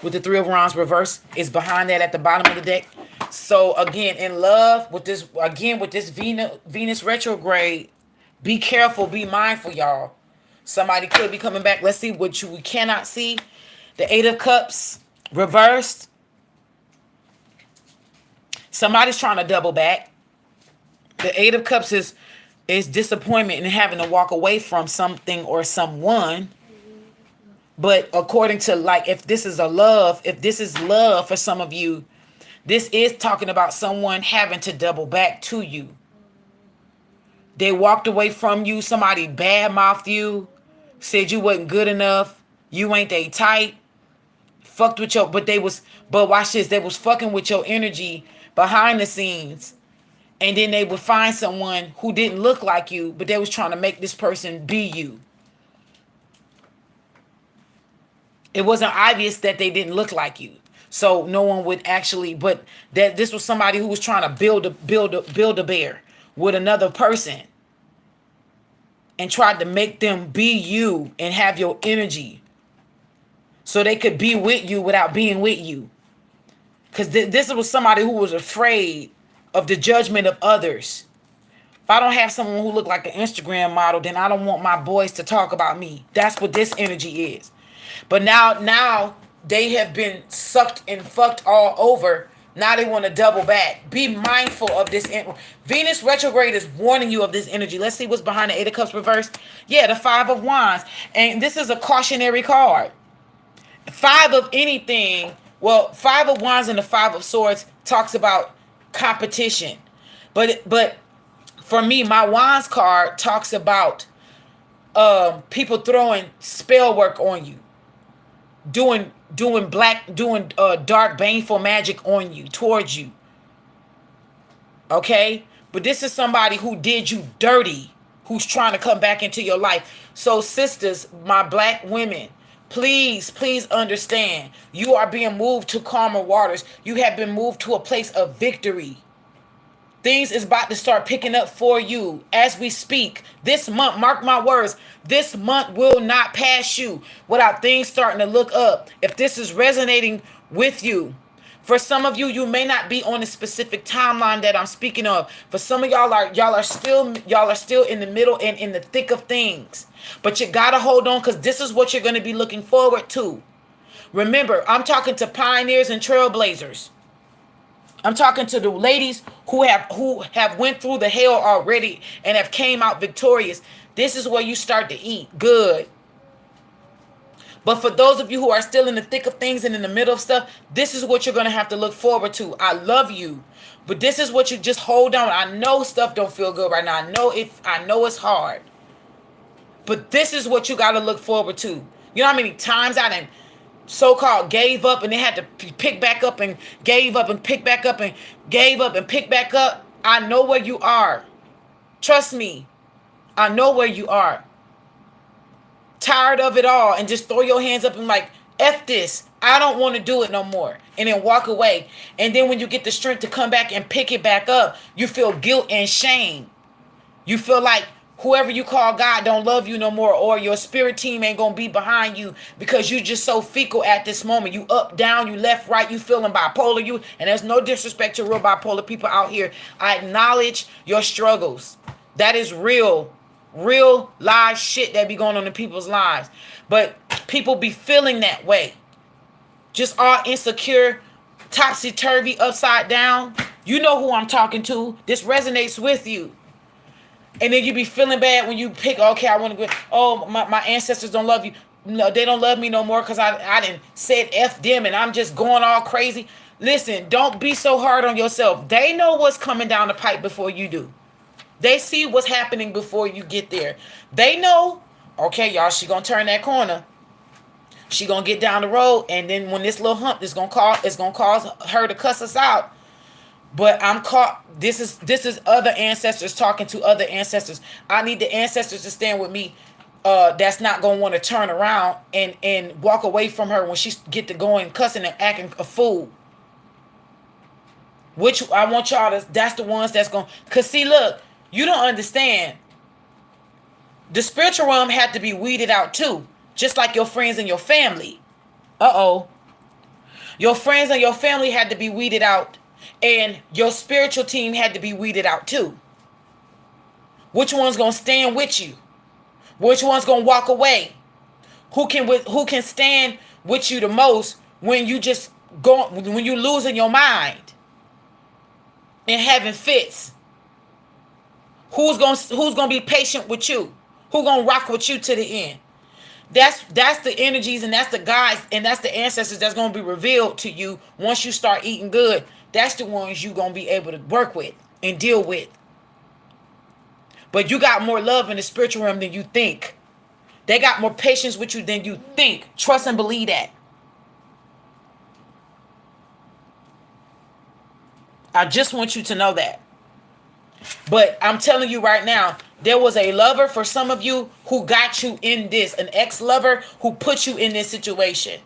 with the three of wands reverse is behind that at the bottom of the deck. So again, in love with this Venus retrograde, be careful, be mindful, y'all. Somebody could be coming back. Let's see what we cannot see. The Eight of Cups reversed. Somebody's trying to double back. The Eight of Cups is disappointment and having to walk away from something or someone. But according to, like, if this is love for some of you, this is talking about someone having to double back to you. They walked away from you. Somebody badmouthed you, said you wasn't good enough. You ain't they tight. Fucked with your, but watch this. They was fucking with your energy behind the scenes. And then they would find someone who didn't look like you, but they was trying to make this person be you. It wasn't obvious that they didn't look like you, so no one would actually. But that this was somebody who was trying to build a bear with another person, and tried to make them be you and have your energy, so they could be with you without being with you. Because this was somebody who was afraid of the judgment of others. If I don't have someone who look like an Instagram model, then I don't want my boys to talk about me. That's what this energy is. But now they have been sucked and fucked all over. Now they want to double back. Be mindful of this. Venus retrograde is warning you of this energy. Let's see what's behind the Eight of Cups reverse. Yeah, the Five of Wands. And this is a cautionary card. Five of anything. Well, Five of Wands and the Five of Swords talks about competition. But for me, my Wands card talks about people throwing spell work on you. Doing dark baneful magic on you, towards you. Okay? But this is somebody who did you dirty, who's trying to come back into your life. So sisters, my black women, please understand, you are being moved to calmer waters. You have been moved to a place of victory. Things is about to start picking up for you as we speak. This month, mark my words, this month will not pass you without things starting to look up. If this is resonating with you, for some of you, you may not be on a specific timeline that I'm speaking of. For some of y'all are still in the middle and in the thick of things. But you gotta hold on, because this is what you're gonna be looking forward to. Remember, I'm talking to pioneers and trailblazers. I'm talking to the ladies who have went through the hell already and have came out victorious. This is where you start to eat good. But for those of you who are still in the thick of things and in the middle of stuff, this is what you're going to have to look forward to. I love you, but this is what you just hold on. I know stuff don't feel good right now. I know it's hard. But this is what you got to look forward to. You know how many times I done so-called gave up and they had to pick back up and gave up and pick back up and gave up and pick back up? I know where you are. Trust me. I know where you are. Tired of it all and just throw your hands up and like, F this. I don't want to do it no more. And then walk away. And then when you get the strength to come back and pick it back up, you feel guilt and shame. You feel like whoever you call God don't love you no more, or your spirit team ain't gonna be behind you because you just so fickle at this moment. You up, down, you left, right, you feeling bipolar. And there's no disrespect to real bipolar people out here. I acknowledge your struggles. That is real live shit that be going on in people's lives. But people be feeling that way. Just all insecure, topsy-turvy, upside down. You know who I'm talking to. This resonates with you. And then you be feeling bad when you pick, okay, I want to go, oh, my ancestors don't love you. No, they don't love me no more because I done said F them and I'm just going all crazy. Listen, don't be so hard on yourself. They know what's coming down the pipe before you do. They see what's happening before you get there. They know, okay, y'all, she gonna turn that corner. She gonna get down the road, and then when this little hump is gonna cause her to cuss us out, But I'm caught. This is other ancestors talking to other ancestors. I need the ancestors to stand with me. That's not gonna want to turn around and walk away from her when she get to going cussing and acting a fool. Which I want y'all to. That's the ones that's gonna. Cause see, look, you don't understand. The spiritual realm had to be weeded out too, just like your friends and your family. Uh-oh. Your friends and your family had to be weeded out, and your spiritual team had to be weeded out too. Which one's gonna stand with you? Which one's gonna walk away? Who can stand with you the most when you just go when you losing your mind and having fits? Who's gonna be patient with you? Who gonna rock with you to the end? That's the energies and that's the guys and that's the ancestors that's gonna be revealed to you once you start eating good. That's the ones you gonna be able to work with and deal with. But you got more love in the spiritual realm than you think. They got more patience with you than you think. Trust and believe that. I just want you to know that. But I'm telling you right now, there was a lover for some of you who got you in this, an ex-lover who put you in this situation,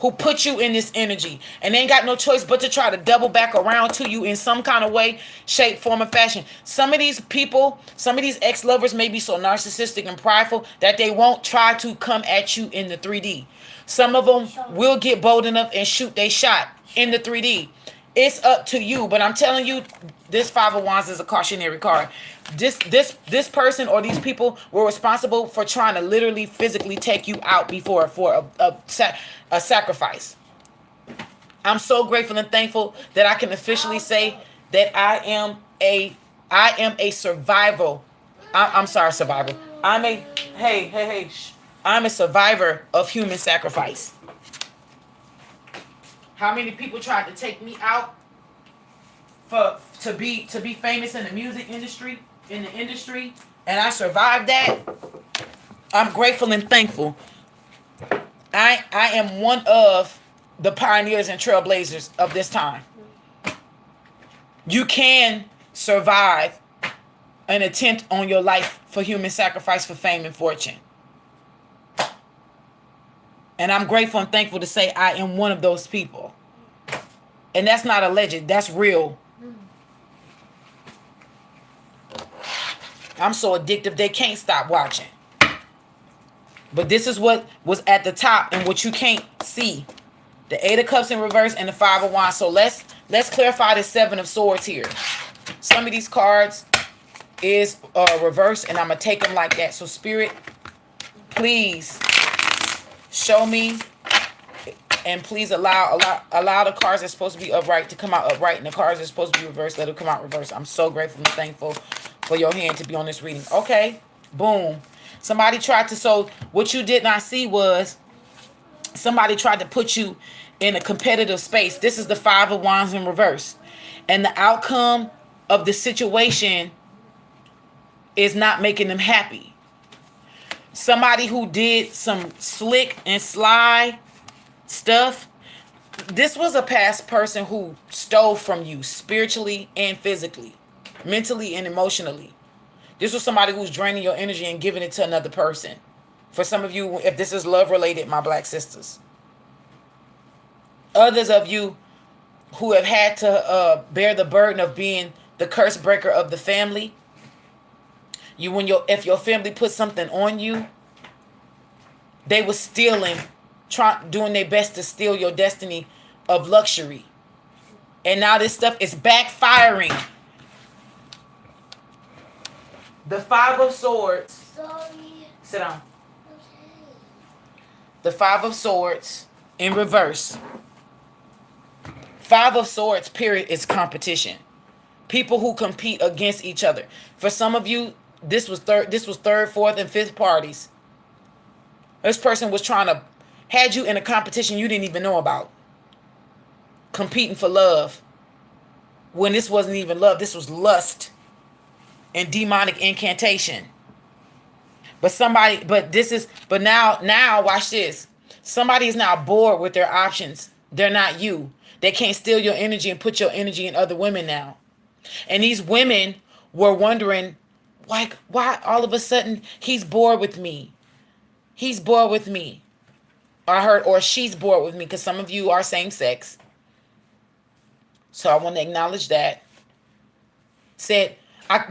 who put you in this energy, and they ain't got no choice but to try to double back around to you in some kind of way, shape, form, and fashion. Some of these people, some of these ex-lovers may be so narcissistic and prideful that they won't try to come at you in the 3D. Some of them will get bold enough and shoot they shot in the 3D. It's up to you, but I'm telling you, this Five of Wands is a cautionary card. This person or these people were responsible for trying to literally physically take you out before for a sacrifice. I'm so grateful and thankful that I can officially say that I am a survival. I'm sorry, survival. I'm a hey. I'm a survivor of human sacrifice. How many people tried to take me out for to be famous in the music industry, and I survived that. I'm grateful and thankful. I am one of the pioneers and trailblazers of this time. You can survive an attempt on your life for human sacrifice for fame and fortune. And I'm grateful and thankful to say I am one of those people. And that's not alleged, that's real. I'm so addictive they can't stop watching. But this is what was at the top and what you can't see. The Eight of Cups in reverse and the Five of Wands. So let's clarify the Seven of Swords here. Some of these cards is reverse, and I'm going to take them like that. So Spirit, please show me, and please allow the cards that's supposed to be upright to come out upright, and the cards that's supposed to be reversed, let them come out reversed. I'm so grateful and thankful for your hand to be on this reading. Okay, boom. Somebody tried to, so what you did not see was somebody tried to put you in a competitive space. This is the Five of Wands in reverse. And the outcome of the situation is not making them happy. Somebody who did some slick and sly stuff. This was a past person who stole from you spiritually and physically, mentally and emotionally. This was somebody who's draining your energy and giving it to another person. For some of you, if this is love related, my black sisters. Others of you who have had to bear the burden of being the curse breaker of the family. If your family put something on you, they were stealing, doing their best to steal your destiny of luxury. And now this stuff is backfiring. The Five of Swords. Sorry. Sit down. Okay. The Five of Swords in reverse. Five of Swords, period, is competition. People who compete against each other. For some of you, this was third, fourth, and fifth parties. This person was had you in a competition you didn't even know about. Competing for love. When this wasn't even love, this was lust and demonic incantation. But now watch this. Somebody is now bored with their options. They're not you. They can't steal your energy and put your energy in other women now. And these women were wondering, like, why all of a sudden he's bored with me? He's bored with me. I heard, or she's bored with me, because some of you are same sex. So I want to acknowledge that. Said,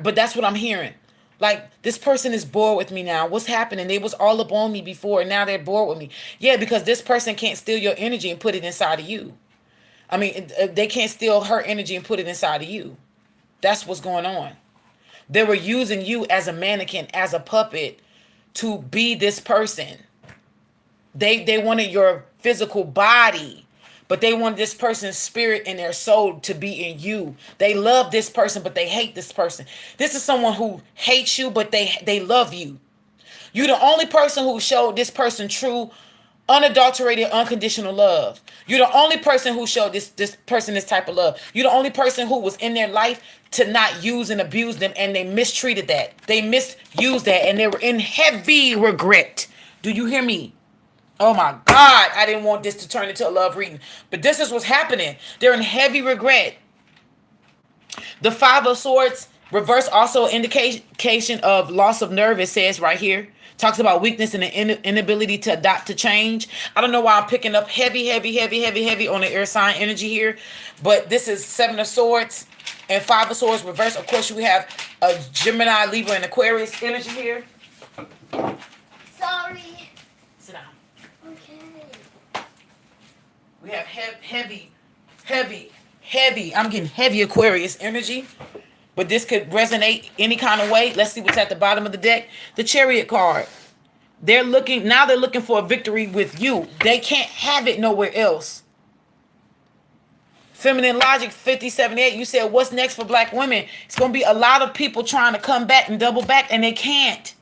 but that's what I'm hearing. Like, this person is bored with me now. What's happening? They was all up on me before, and now they're bored with me. Yeah, because this person can't steal your energy and put it inside of you. I mean, they can't steal her energy and put it inside of you. That's what's going on. They were using you as a mannequin, as a puppet, to be this person. They wanted your physical body, but they wanted this person's spirit and their soul to be in you. They love this person, but they hate this person. This is someone who hates you, but they love you. You're the only person who showed this person true, unadulterated, unconditional love. You're the only person who showed this person this type of love. You're the only person who was in their life to not use and abuse them, and they mistreated that. They misused that, and they were in heavy regret. Do you hear me? Oh my God, I didn't want this to turn into a love reading. But this is what's happening. They're in heavy regret. The Five of Swords reverse, also indication of loss of nerve, it says right here. Talks about weakness and the inability to adapt to change. I don't know why I'm picking up heavy on the air sign energy here. But this is Seven of Swords and Five of Swords reverse. Of course, we have a Gemini, Libra, and Aquarius energy here. Sorry. Sit down. Okay. We have heavy. I'm getting heavy Aquarius energy. But this could resonate any kind of way. Let's see what's at the bottom of the deck. The Chariot card. They're looking for a victory with you. They can't have it nowhere else. Feminine Logic 5078. You said, what's next for black women? It's going to be a lot of people trying to come back and double back, and they can't.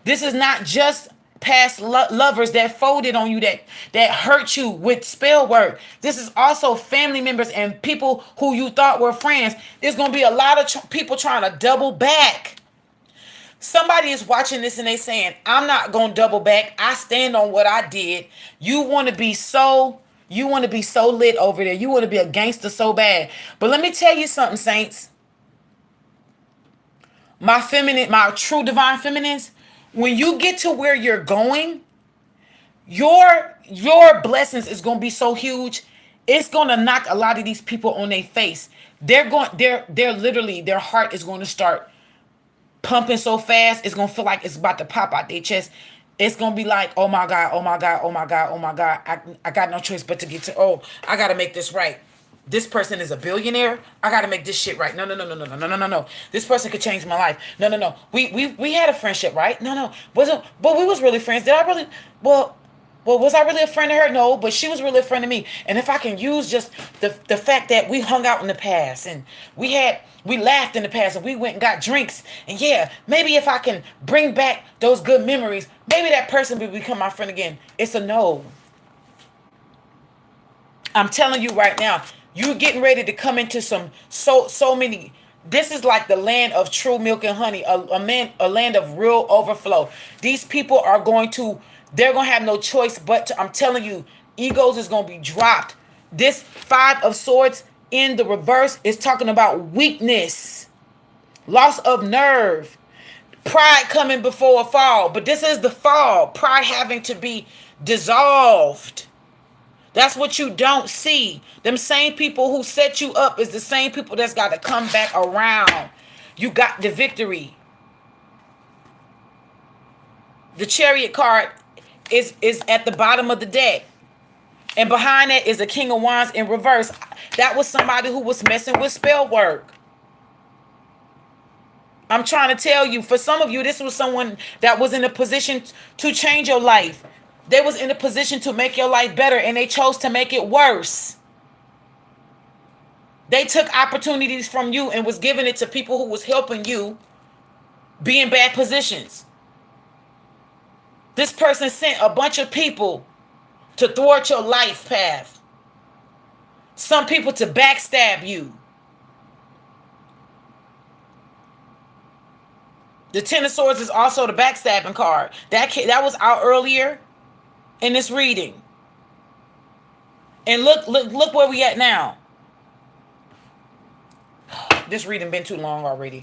This is not just past lovers that folded on you, that hurt you with spell work. This is also family members and people who you thought were friends. There's going to be a lot of people trying to double back. Somebody is watching this and they saying, I'm not going to double back. I stand on what I did. You want to be so lit over there. You want to be a gangster so bad. But let me tell you something, saints. My true divine feminines, when you get to where you're going, your blessings is going to be so huge. It's going to knock a lot of these people on their face. They're literally, their heart is going to start pumping so fast. It's going to feel like it's about to pop out their chest. It's going to be like, oh my God, oh my God, oh my God, oh my God. I got no choice but to get to, I got to make this right. This person is a billionaire. I got to make this shit right. No. This person could change my life. No. We had a friendship, right? No. But we was really friends. Did I really? Well, was I really a friend of her? No, but she was really a friend of me. And if I can use just the fact that we hung out in the past and we laughed in the past and we went and got drinks, and yeah, maybe if I can bring back those good memories, maybe that person will become my friend again. It's a no. I'm telling you right now, you're getting ready to come into so many. This is like the land of true milk and honey, a land of real overflow. These people they're going to have no choice but to, I'm telling you, egos is going to be dropped. This Five of Swords in the reverse is talking about weakness, loss of nerve, pride coming before a fall. But this is the fall, pride having to be dissolved. That's what you don't see. Them same people who set you up is the same people that's got to come back around. You got the victory. The Chariot card is at the bottom of the deck. And behind that is the King of Wands in reverse. That was somebody who was messing with spell work. I'm trying to tell you, for some of you, this was someone that was in a position to change your life. They was in a position to make your life better, and they chose to make it worse. They took opportunities from you and was giving it to people who was helping you be in bad positions. This person sent a bunch of people to thwart your life path. Some people to backstab you. The Ten of Swords is also the backstabbing card. That was out earlier in this reading. And look where we at now. This reading been too long already.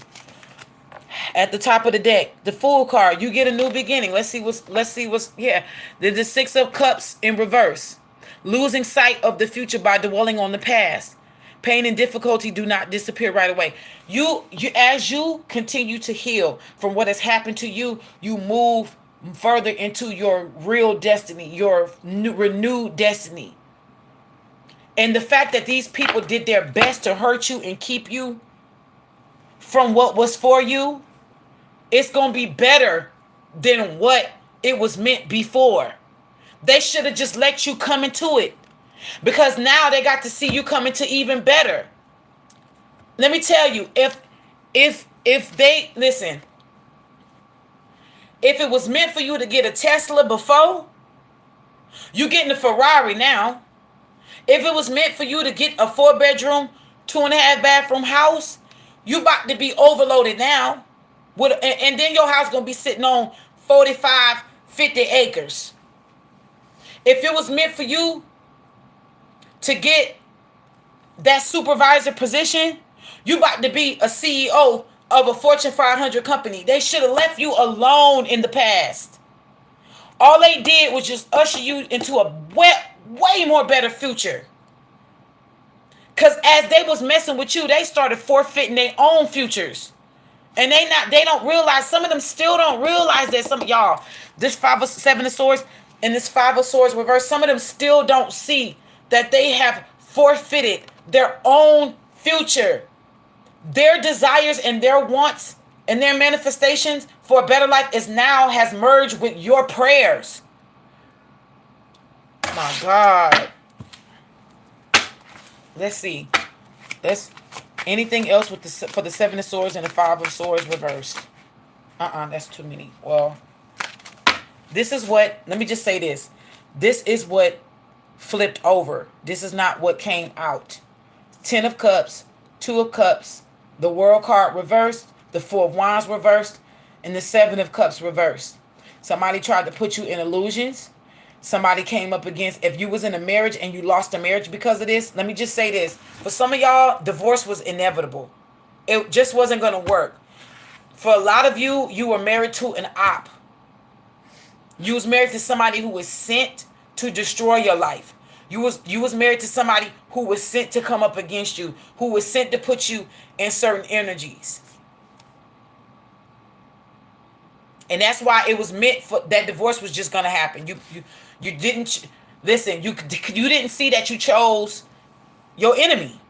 At the top of the deck, the Fool card. You get a new beginning. Let's see what's yeah. The Six of Cups in reverse. Losing sight of the future by dwelling on the past. Pain and difficulty do not disappear right away. You as you continue to heal from what has happened to you, you move further into your real destiny, your renewed destiny. And the fact that these people did their best to hurt you and keep you from what was for you, it's going to be better than what it was meant before. They should have just let you come into it, because now they got to see you come into even better. Let me tell you, if they listen, if it was meant for you to get a Tesla before, you getting a Ferrari now. If it was meant for you to get a 4-bedroom, 2.5-bathroom house, you about to be overloaded now. And then your house gonna be sitting on 45, 50 acres. If it was meant for you to get that supervisor position, you about to be a CEO of a Fortune 500 company. They should have left you alone in the past. All they did was just usher you into a way more better future. Because as they was messing with you, they started forfeiting their own futures. And they don't realize, some of them still don't realize that some of y'all, this Seven of Swords and this Five of Swords reverse, some of them still don't see that they have forfeited their own future. Their desires and their wants and their manifestations for a better life has merged with your prayers. My God. Let's see. Anything else with for the Seven of Swords and the Five of Swords reversed? That's too many. Well, let me just say this. This is what flipped over. This is not what came out. 10 of Cups, 2 of Cups, the World card reversed, the 4 of Wands reversed, and the 7 of Cups reversed. Somebody tried to put you in illusions. Somebody came up against, if you was in a marriage and you lost a marriage because of this, let me just say this. For some of y'all, divorce was inevitable. It just wasn't going to work. For a lot of you, you were married to an op. You was married to somebody who was sent to destroy your life. You was married to somebody who was sent to come up against you, who was sent to put you in certain energies. And that's why it was meant for that divorce was just going to happen. You didn't listen. You didn't see that you chose your enemy,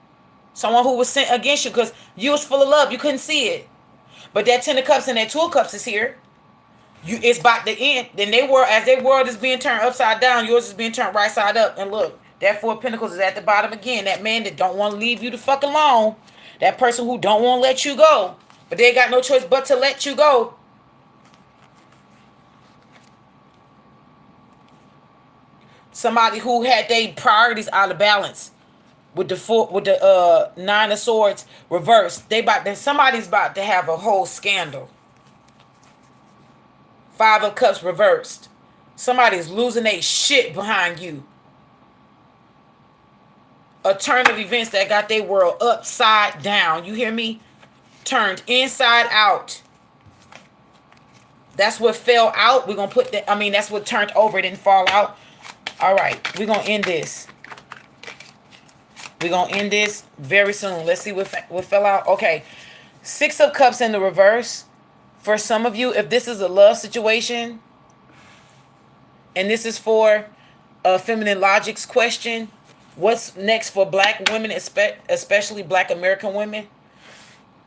someone who was sent against you, because you was full of love. You couldn't see it. But that 10 of Cups and that 2 of Cups is here. It's about to end. Then as their world is being turned upside down, yours is being turned right side up. And look, that 4 of Pentacles is at the bottom again. That man that don't want to leave you the fuck alone. That person who don't want to let you go, but they got no choice but to let you go. Somebody who had their priorities out of balance with the 9 of Swords reversed. Somebody's about to have a whole scandal. 5 of Cups reversed. Somebody's losing their shit behind you. A turn of events that got their world upside down. You hear me? Turned inside out. That's what fell out. We're going to put that. That's what turned over. It didn't fall out. All right. We're going to end this. We're going to end this very soon. Let's see what fell out. Okay. 6 of Cups in the reverse. For some of you, if this is a love situation, and this is for Feminine Logic's question, what's next for black women, especially black American women?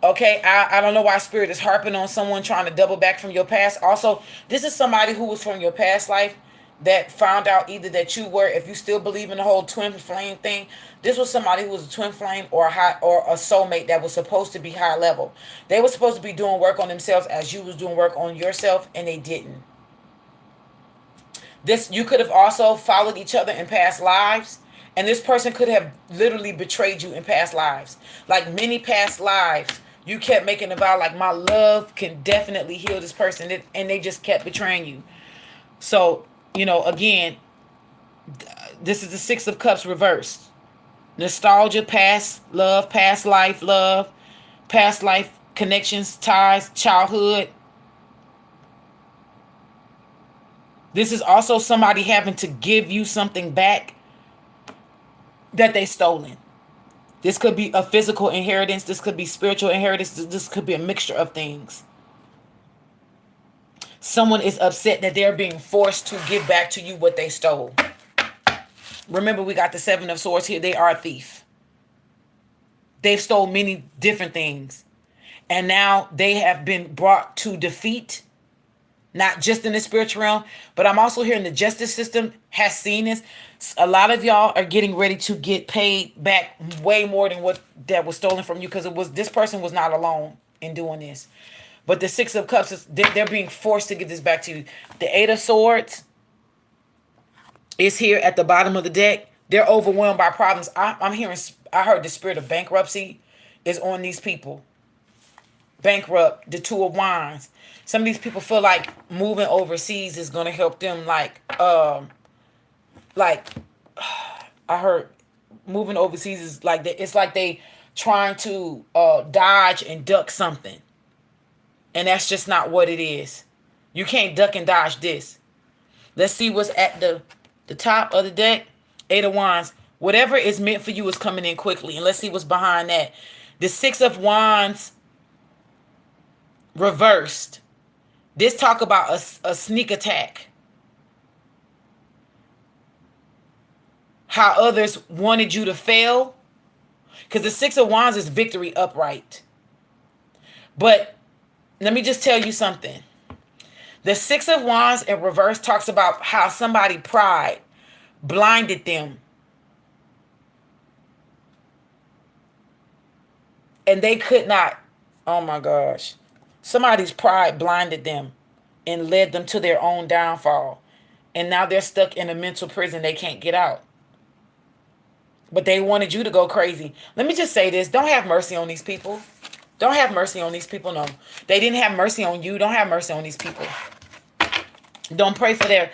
Okay, I don't know why Spirit is harping on someone trying to double back from your past. Also, this is somebody who was from your past life that found out either that you were, if you still believe in the whole twin flame thing, this was somebody who was a twin flame or a soulmate that was supposed to be high level. They were supposed to be doing work on themselves as you was doing work on yourself, and they didn't. You could have also followed each other in past lives, and this person could have literally betrayed you in past lives. Like many past lives, you kept making a vow like, my love can definitely heal this person, and they just kept betraying you. So, again, This is the Six of Cups reversed. Nostalgia, past love, past life connections, ties, childhood. This is also somebody having to give you something back that they stolen. This could be a physical inheritance. This could be spiritual inheritance. This could be a mixture of things. Someone is upset that they're being forced to give back to you what they stole. Remember, we got the Seven of Swords here. They are a thief. They've stole many different things. And now they have been brought to defeat, not just in the spiritual realm, but I'm also hearing the justice system has seen this. A lot of y'all are getting ready to get paid back way more than what that was stolen from you, because this person was not alone in doing this. But the Six of Cups, they're being forced to give this back to you. The Eight of Swords is here at the bottom of the deck. They're overwhelmed by problems. I heard the spirit of bankruptcy is on these people. Bankrupt. The Two of Wands. Some of these people feel like moving overseas is going to help them. Like I heard moving overseas is like it's like they trying to dodge and duck something, and that's just not what it is. You can't duck and dodge this. Let's see what's at the top of the deck. Eight of Wands. Whatever is meant for you is coming in quickly. And let's see what's behind that. The Six of Wands reversed. This talk about a sneak attack. How others wanted you to fail. Because the Six of Wands is victory upright. But let me just tell you something. The Six of Wands in reverse talks about how somebody pride blinded them. And they could not, oh my gosh. Somebody's pride blinded them and led them to their own downfall. And now they're stuck in a mental prison they can't get out. But they wanted you to go crazy. Let me just say this. Don't have mercy on these people. Don't have mercy on these people, no. They didn't have mercy on you. Don't have mercy on these people. Don't pray for their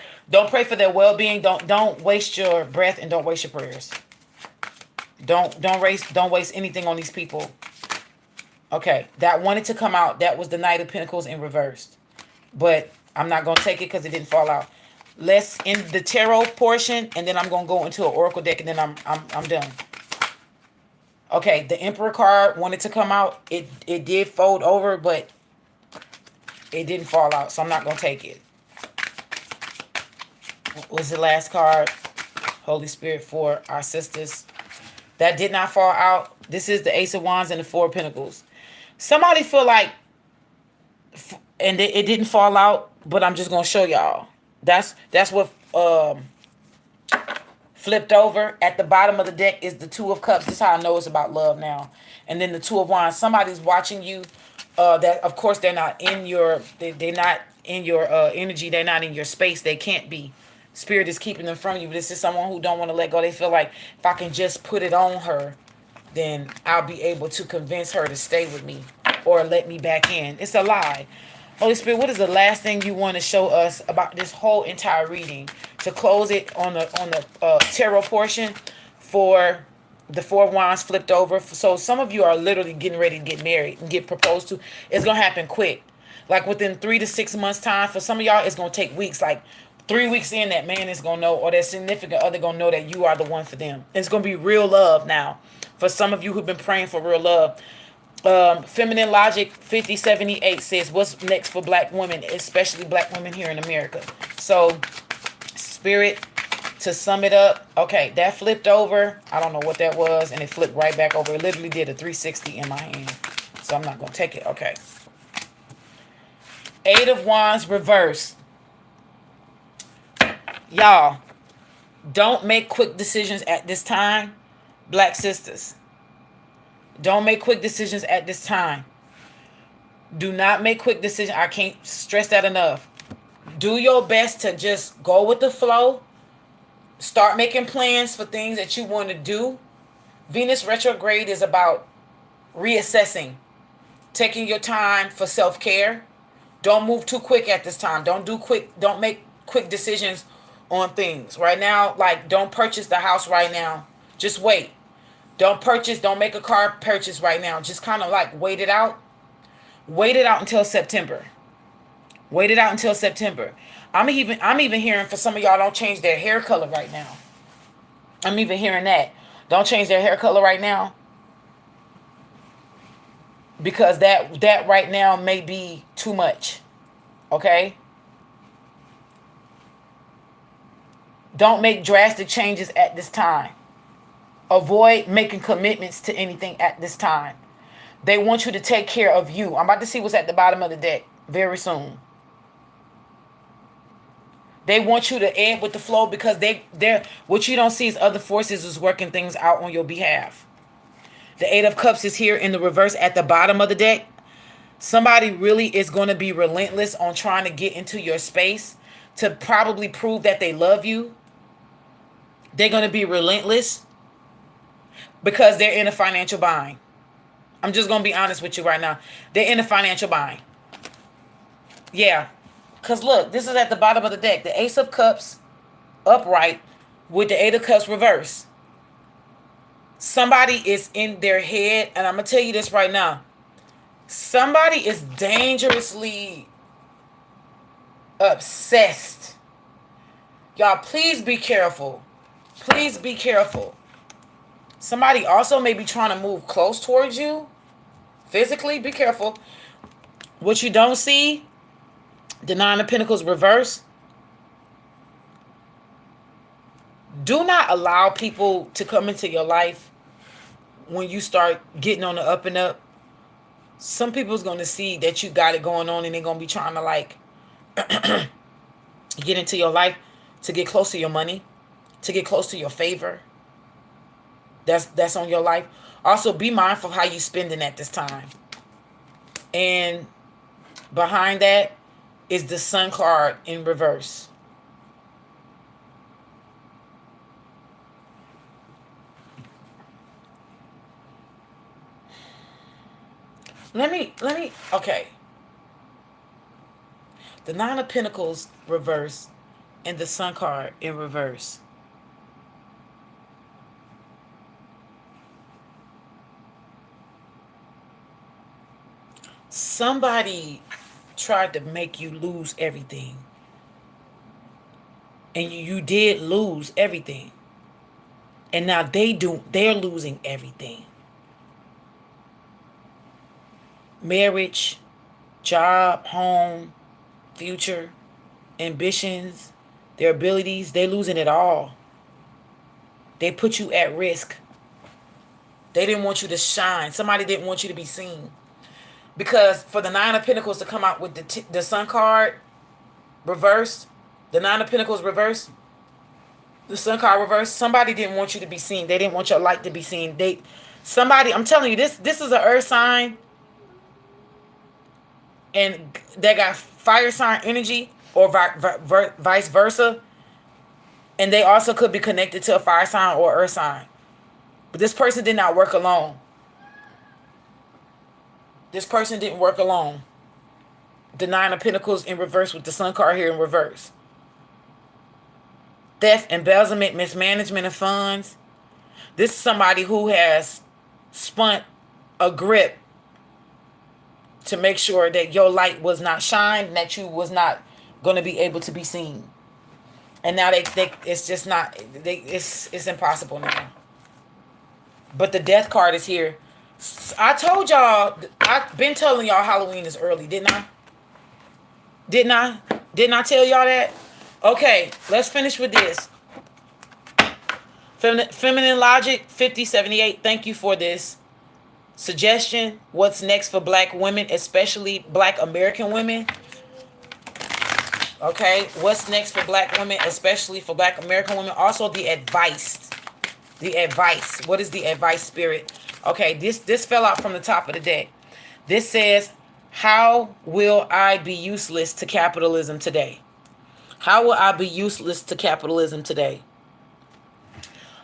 well-being. Don't waste your breath and don't waste your prayers. Don't waste anything on these people. Okay, that wanted to come out. That was the Knight of Pentacles in reverse. But I'm not going to take it because it didn't fall out. Let's end the tarot portion, and then I'm going to go into an oracle deck, and then I'm done. Okay, the Emperor card wanted to come out. It did fold over, but it didn't fall out, so I'm not going to take it. What was the last card? Holy Spirit for our sisters. That did not fall out. This is the Ace of Wands and the Four of Pentacles. Somebody feel like, and it didn't fall out, but I'm just going to show y'all. That's what flipped over. At the bottom of the deck is the Two of Cups. This is how I know it's about love now. And then the Two of Wands. Somebody's watching you. That of course they're not in your. They're not in your energy. They're not in your space. They can't be. Spirit is keeping them from you. This is someone who don't want to let go. They feel like if I can just put it on her, then I'll be able to convince her to stay with me or let me back in. It's a lie. Holy Spirit, what is the last thing you want to show us about this whole entire reading to close it on the tarot portion for the Four of Wands flipped over? So some of you are literally getting ready to get married and get proposed to. It's going to happen quick. Like within 3 to 6 months time. For some of y'all, it's going to take weeks. Like 3 weeks in, that man is going to know, or that significant other going to know that you are the one for them. It's going to be real love now. For some of you who've been praying for real love. Feminine Logic 5078 says, what's next for black women, especially black women here in America? So, Spirit, to sum it up, okay, that flipped over. I don't know what that was, and it flipped right back over. It literally did a 360 in my hand. So, I'm not going to take it. Okay. Eight of Wands reversed. Y'all, don't make quick decisions at this time, black sisters. Don't make quick decisions at this time. Do not make quick decisions. I can't stress that enough. Do your best to just go with the flow. Start making plans for things that you want to do. Venus retrograde is about reassessing. Taking your time for self-care. Don't move too quick at this time. Don't make quick decisions on things right now. Like, don't purchase the house right now. Just wait. Don't make a car purchase right now. Just kind of like wait it out. Wait it out until September. Wait it out until September. I'm even hearing for some of y'all, don't change their hair color right now. I'm even hearing that. Don't change their hair color right now, because that right now may be too much. Okay? Don't make drastic changes at this time. Avoid making commitments to anything at this time. They want you to take care of you. I'm about to see what's at the bottom of the deck very soon. They want you to ebb with the flow, because they're what you don't see is other forces is working things out on your behalf. The Eight of Cups is here in the reverse at the bottom of the deck. Somebody really is going to be relentless on trying to get into your space to probably prove that they love you. They're going to be relentless because they're in a financial bind. I'm just going to be honest with you right now. They're in a financial bind. Yeah. Because look, this is at the bottom of the deck. The Ace of Cups upright with the Eight of Cups reverse. Somebody is in their head, and I'm going to tell you this right now. Somebody is dangerously obsessed. Y'all, please be careful. Please be careful. Somebody also may be trying to move close towards you. Physically, be careful. What you don't see, the Nine of Pentacles reverse. Do not allow people to come into your life when you start getting on the up and up. Some people's going to see that you got it going on, and they're going to be trying to like get into your life to get close to your money, to get close to your favor. That's on your life. Also, be mindful of how you spending at this time. And behind that is the Sun card in reverse. Let me, okay. The Nine of Pentacles reverse and the Sun card in reverse. Somebody tried to make you lose everything. And you did lose everything. And now they're losing everything. Marriage, job, home, future, ambitions, their abilities, they're losing it all. They put you at risk. They didn't want you to shine. Somebody didn't want you to be seen. Because for the Nine of Pentacles to come out with the Sun card reversed, the Nine of Pentacles reversed, the Sun card reversed, somebody didn't want you to be seen. They didn't want your light to be seen. I'm telling you, this is an earth sign, and they got fire sign energy, or vice versa. And they also could be connected to a fire sign or earth sign. But this person did not work alone. This person didn't work alone. The Nine of Pentacles in reverse with the Sun card here in reverse. Theft, embezzlement, mismanagement of funds. This is somebody who has spun a grip to make sure that your light was not shined and that you was not going to be able to be seen. And now it's just not, it's impossible now. But the Death card is here. I told y'all, I've been telling y'all Halloween is early, didn't I? Didn't I tell y'all that? Okay, let's finish with this. Feminine Logic 5078, thank you for this suggestion. What's next for Black women, especially Black American women? Okay, what's next for Black women, especially for Black American women? Also, the advice. The advice. What is the advice, Spirit? Okay, this fell out from the top of the deck. This says, how will I be useless to capitalism today? How will I be useless to capitalism today?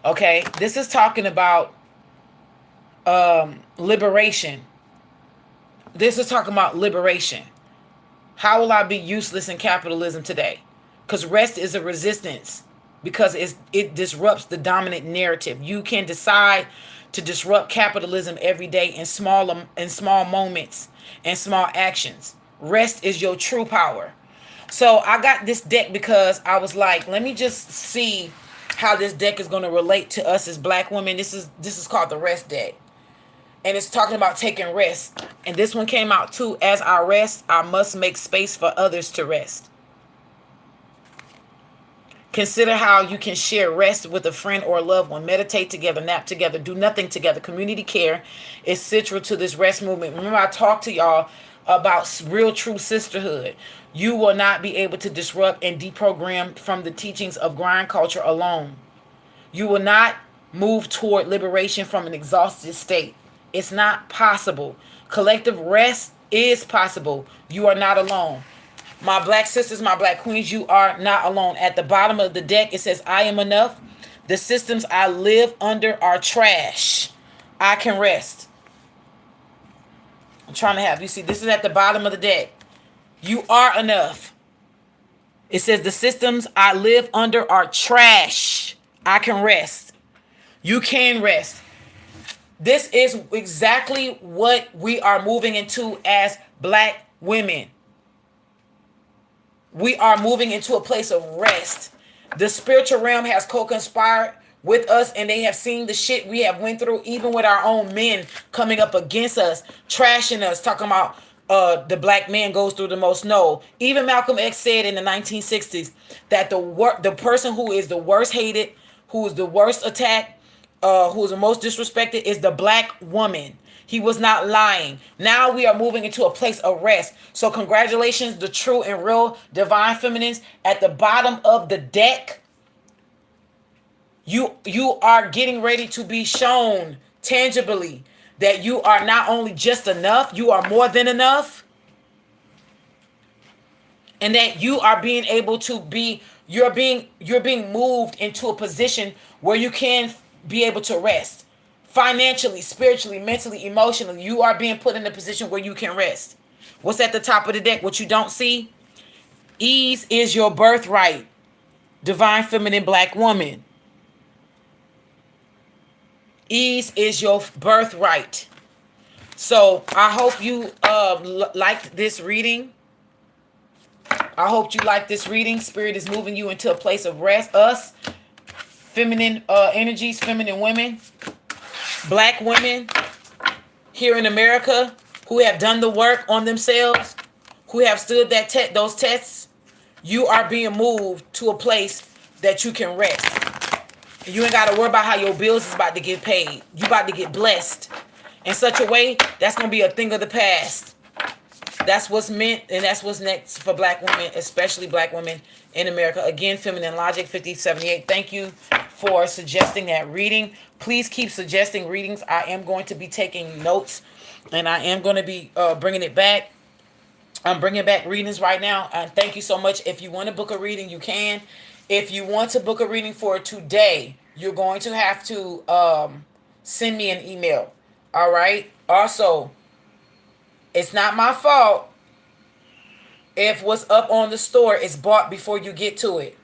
Okay, this is talking about liberation. This is talking about liberation. How will I be useless in capitalism today? because rest is a resistance, because it disrupts the dominant narrative. You can decide to disrupt capitalism every day in small moments and small actions. Rest is your true power. So I got this deck because I was like, let me just see how this deck is going to relate to us as black women. This is called the rest deck, and it's talking about taking rest. And this one came out too. As I rest, I must make space for others to rest. Consider how you can share rest with a friend or a loved one. Meditate together, nap together, do nothing together. Community care is central to this rest movement. Remember, I talked to y'all about real true sisterhood. You will not be able to disrupt and deprogram from the teachings of grind culture alone. You will not move toward liberation from an exhausted state. It's not possible. Collective rest is possible. You are not alone. My black sisters, my black queens, you are not alone. At the bottom of the deck, it says, I am enough. The systems I live under are trash. I can rest. I'm trying to have you see, this is at the bottom of the deck. You are enough. It says, the systems I live under are trash. I can rest. You can rest. This is exactly what we are moving into as black women. We are moving into a place of rest. The spiritual realm has co-conspired with us, and they have seen the shit we have went through, even with our own men coming up against us, trashing us, talking about the black man goes through the most. No, even Malcolm X said in the 1960s that the person who is the worst hated, who is the worst attacked, who is the most disrespected is the black woman. He was not lying. Now we are moving into a place of rest. So congratulations, the true and real divine feminines. At the bottom of the deck, you are getting ready to be shown tangibly that you are not only just enough, you are more than enough. And that you are being able to be, you're being moved into a position where you can be able to rest. Financially, spiritually, mentally, emotionally, you are being put in a position where you can rest. What's at the top of the deck? What you don't see? Ease is your birthright. Divine feminine black woman. Ease is your birthright. So I hope you liked this reading. I hope you like this reading. Spirit is moving you into a place of rest. Us, feminine energies, feminine women, black women here in America who have done the work on themselves, who have stood those tests. You are being moved to a place that you can rest. You ain't got to worry about how your bills is about to get paid. You about to get blessed in such a way that's going to be a thing of the past. That's what's meant, and that's what's next for black women, especially black women in America. Again, Feminine Logic 5078. Thank you for suggesting that reading. Please keep suggesting readings. I am going to be taking notes, and I am going to be bringing it back. I'm bringing back readings right now. And thank you so much. If you want to book a reading, you can. If you want to book a reading for today, you're going to have to send me an email. All right. Also, it's not my fault if what's up on the store is bought before you get to it.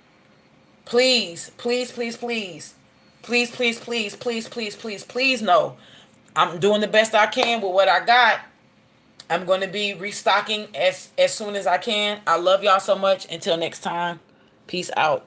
Please, please, please, please, please, please, please, please, please, please, please know I'm doing the best I can with what I got. I'm going to be restocking as soon as I can. I love y'all so much. Until next time, peace out.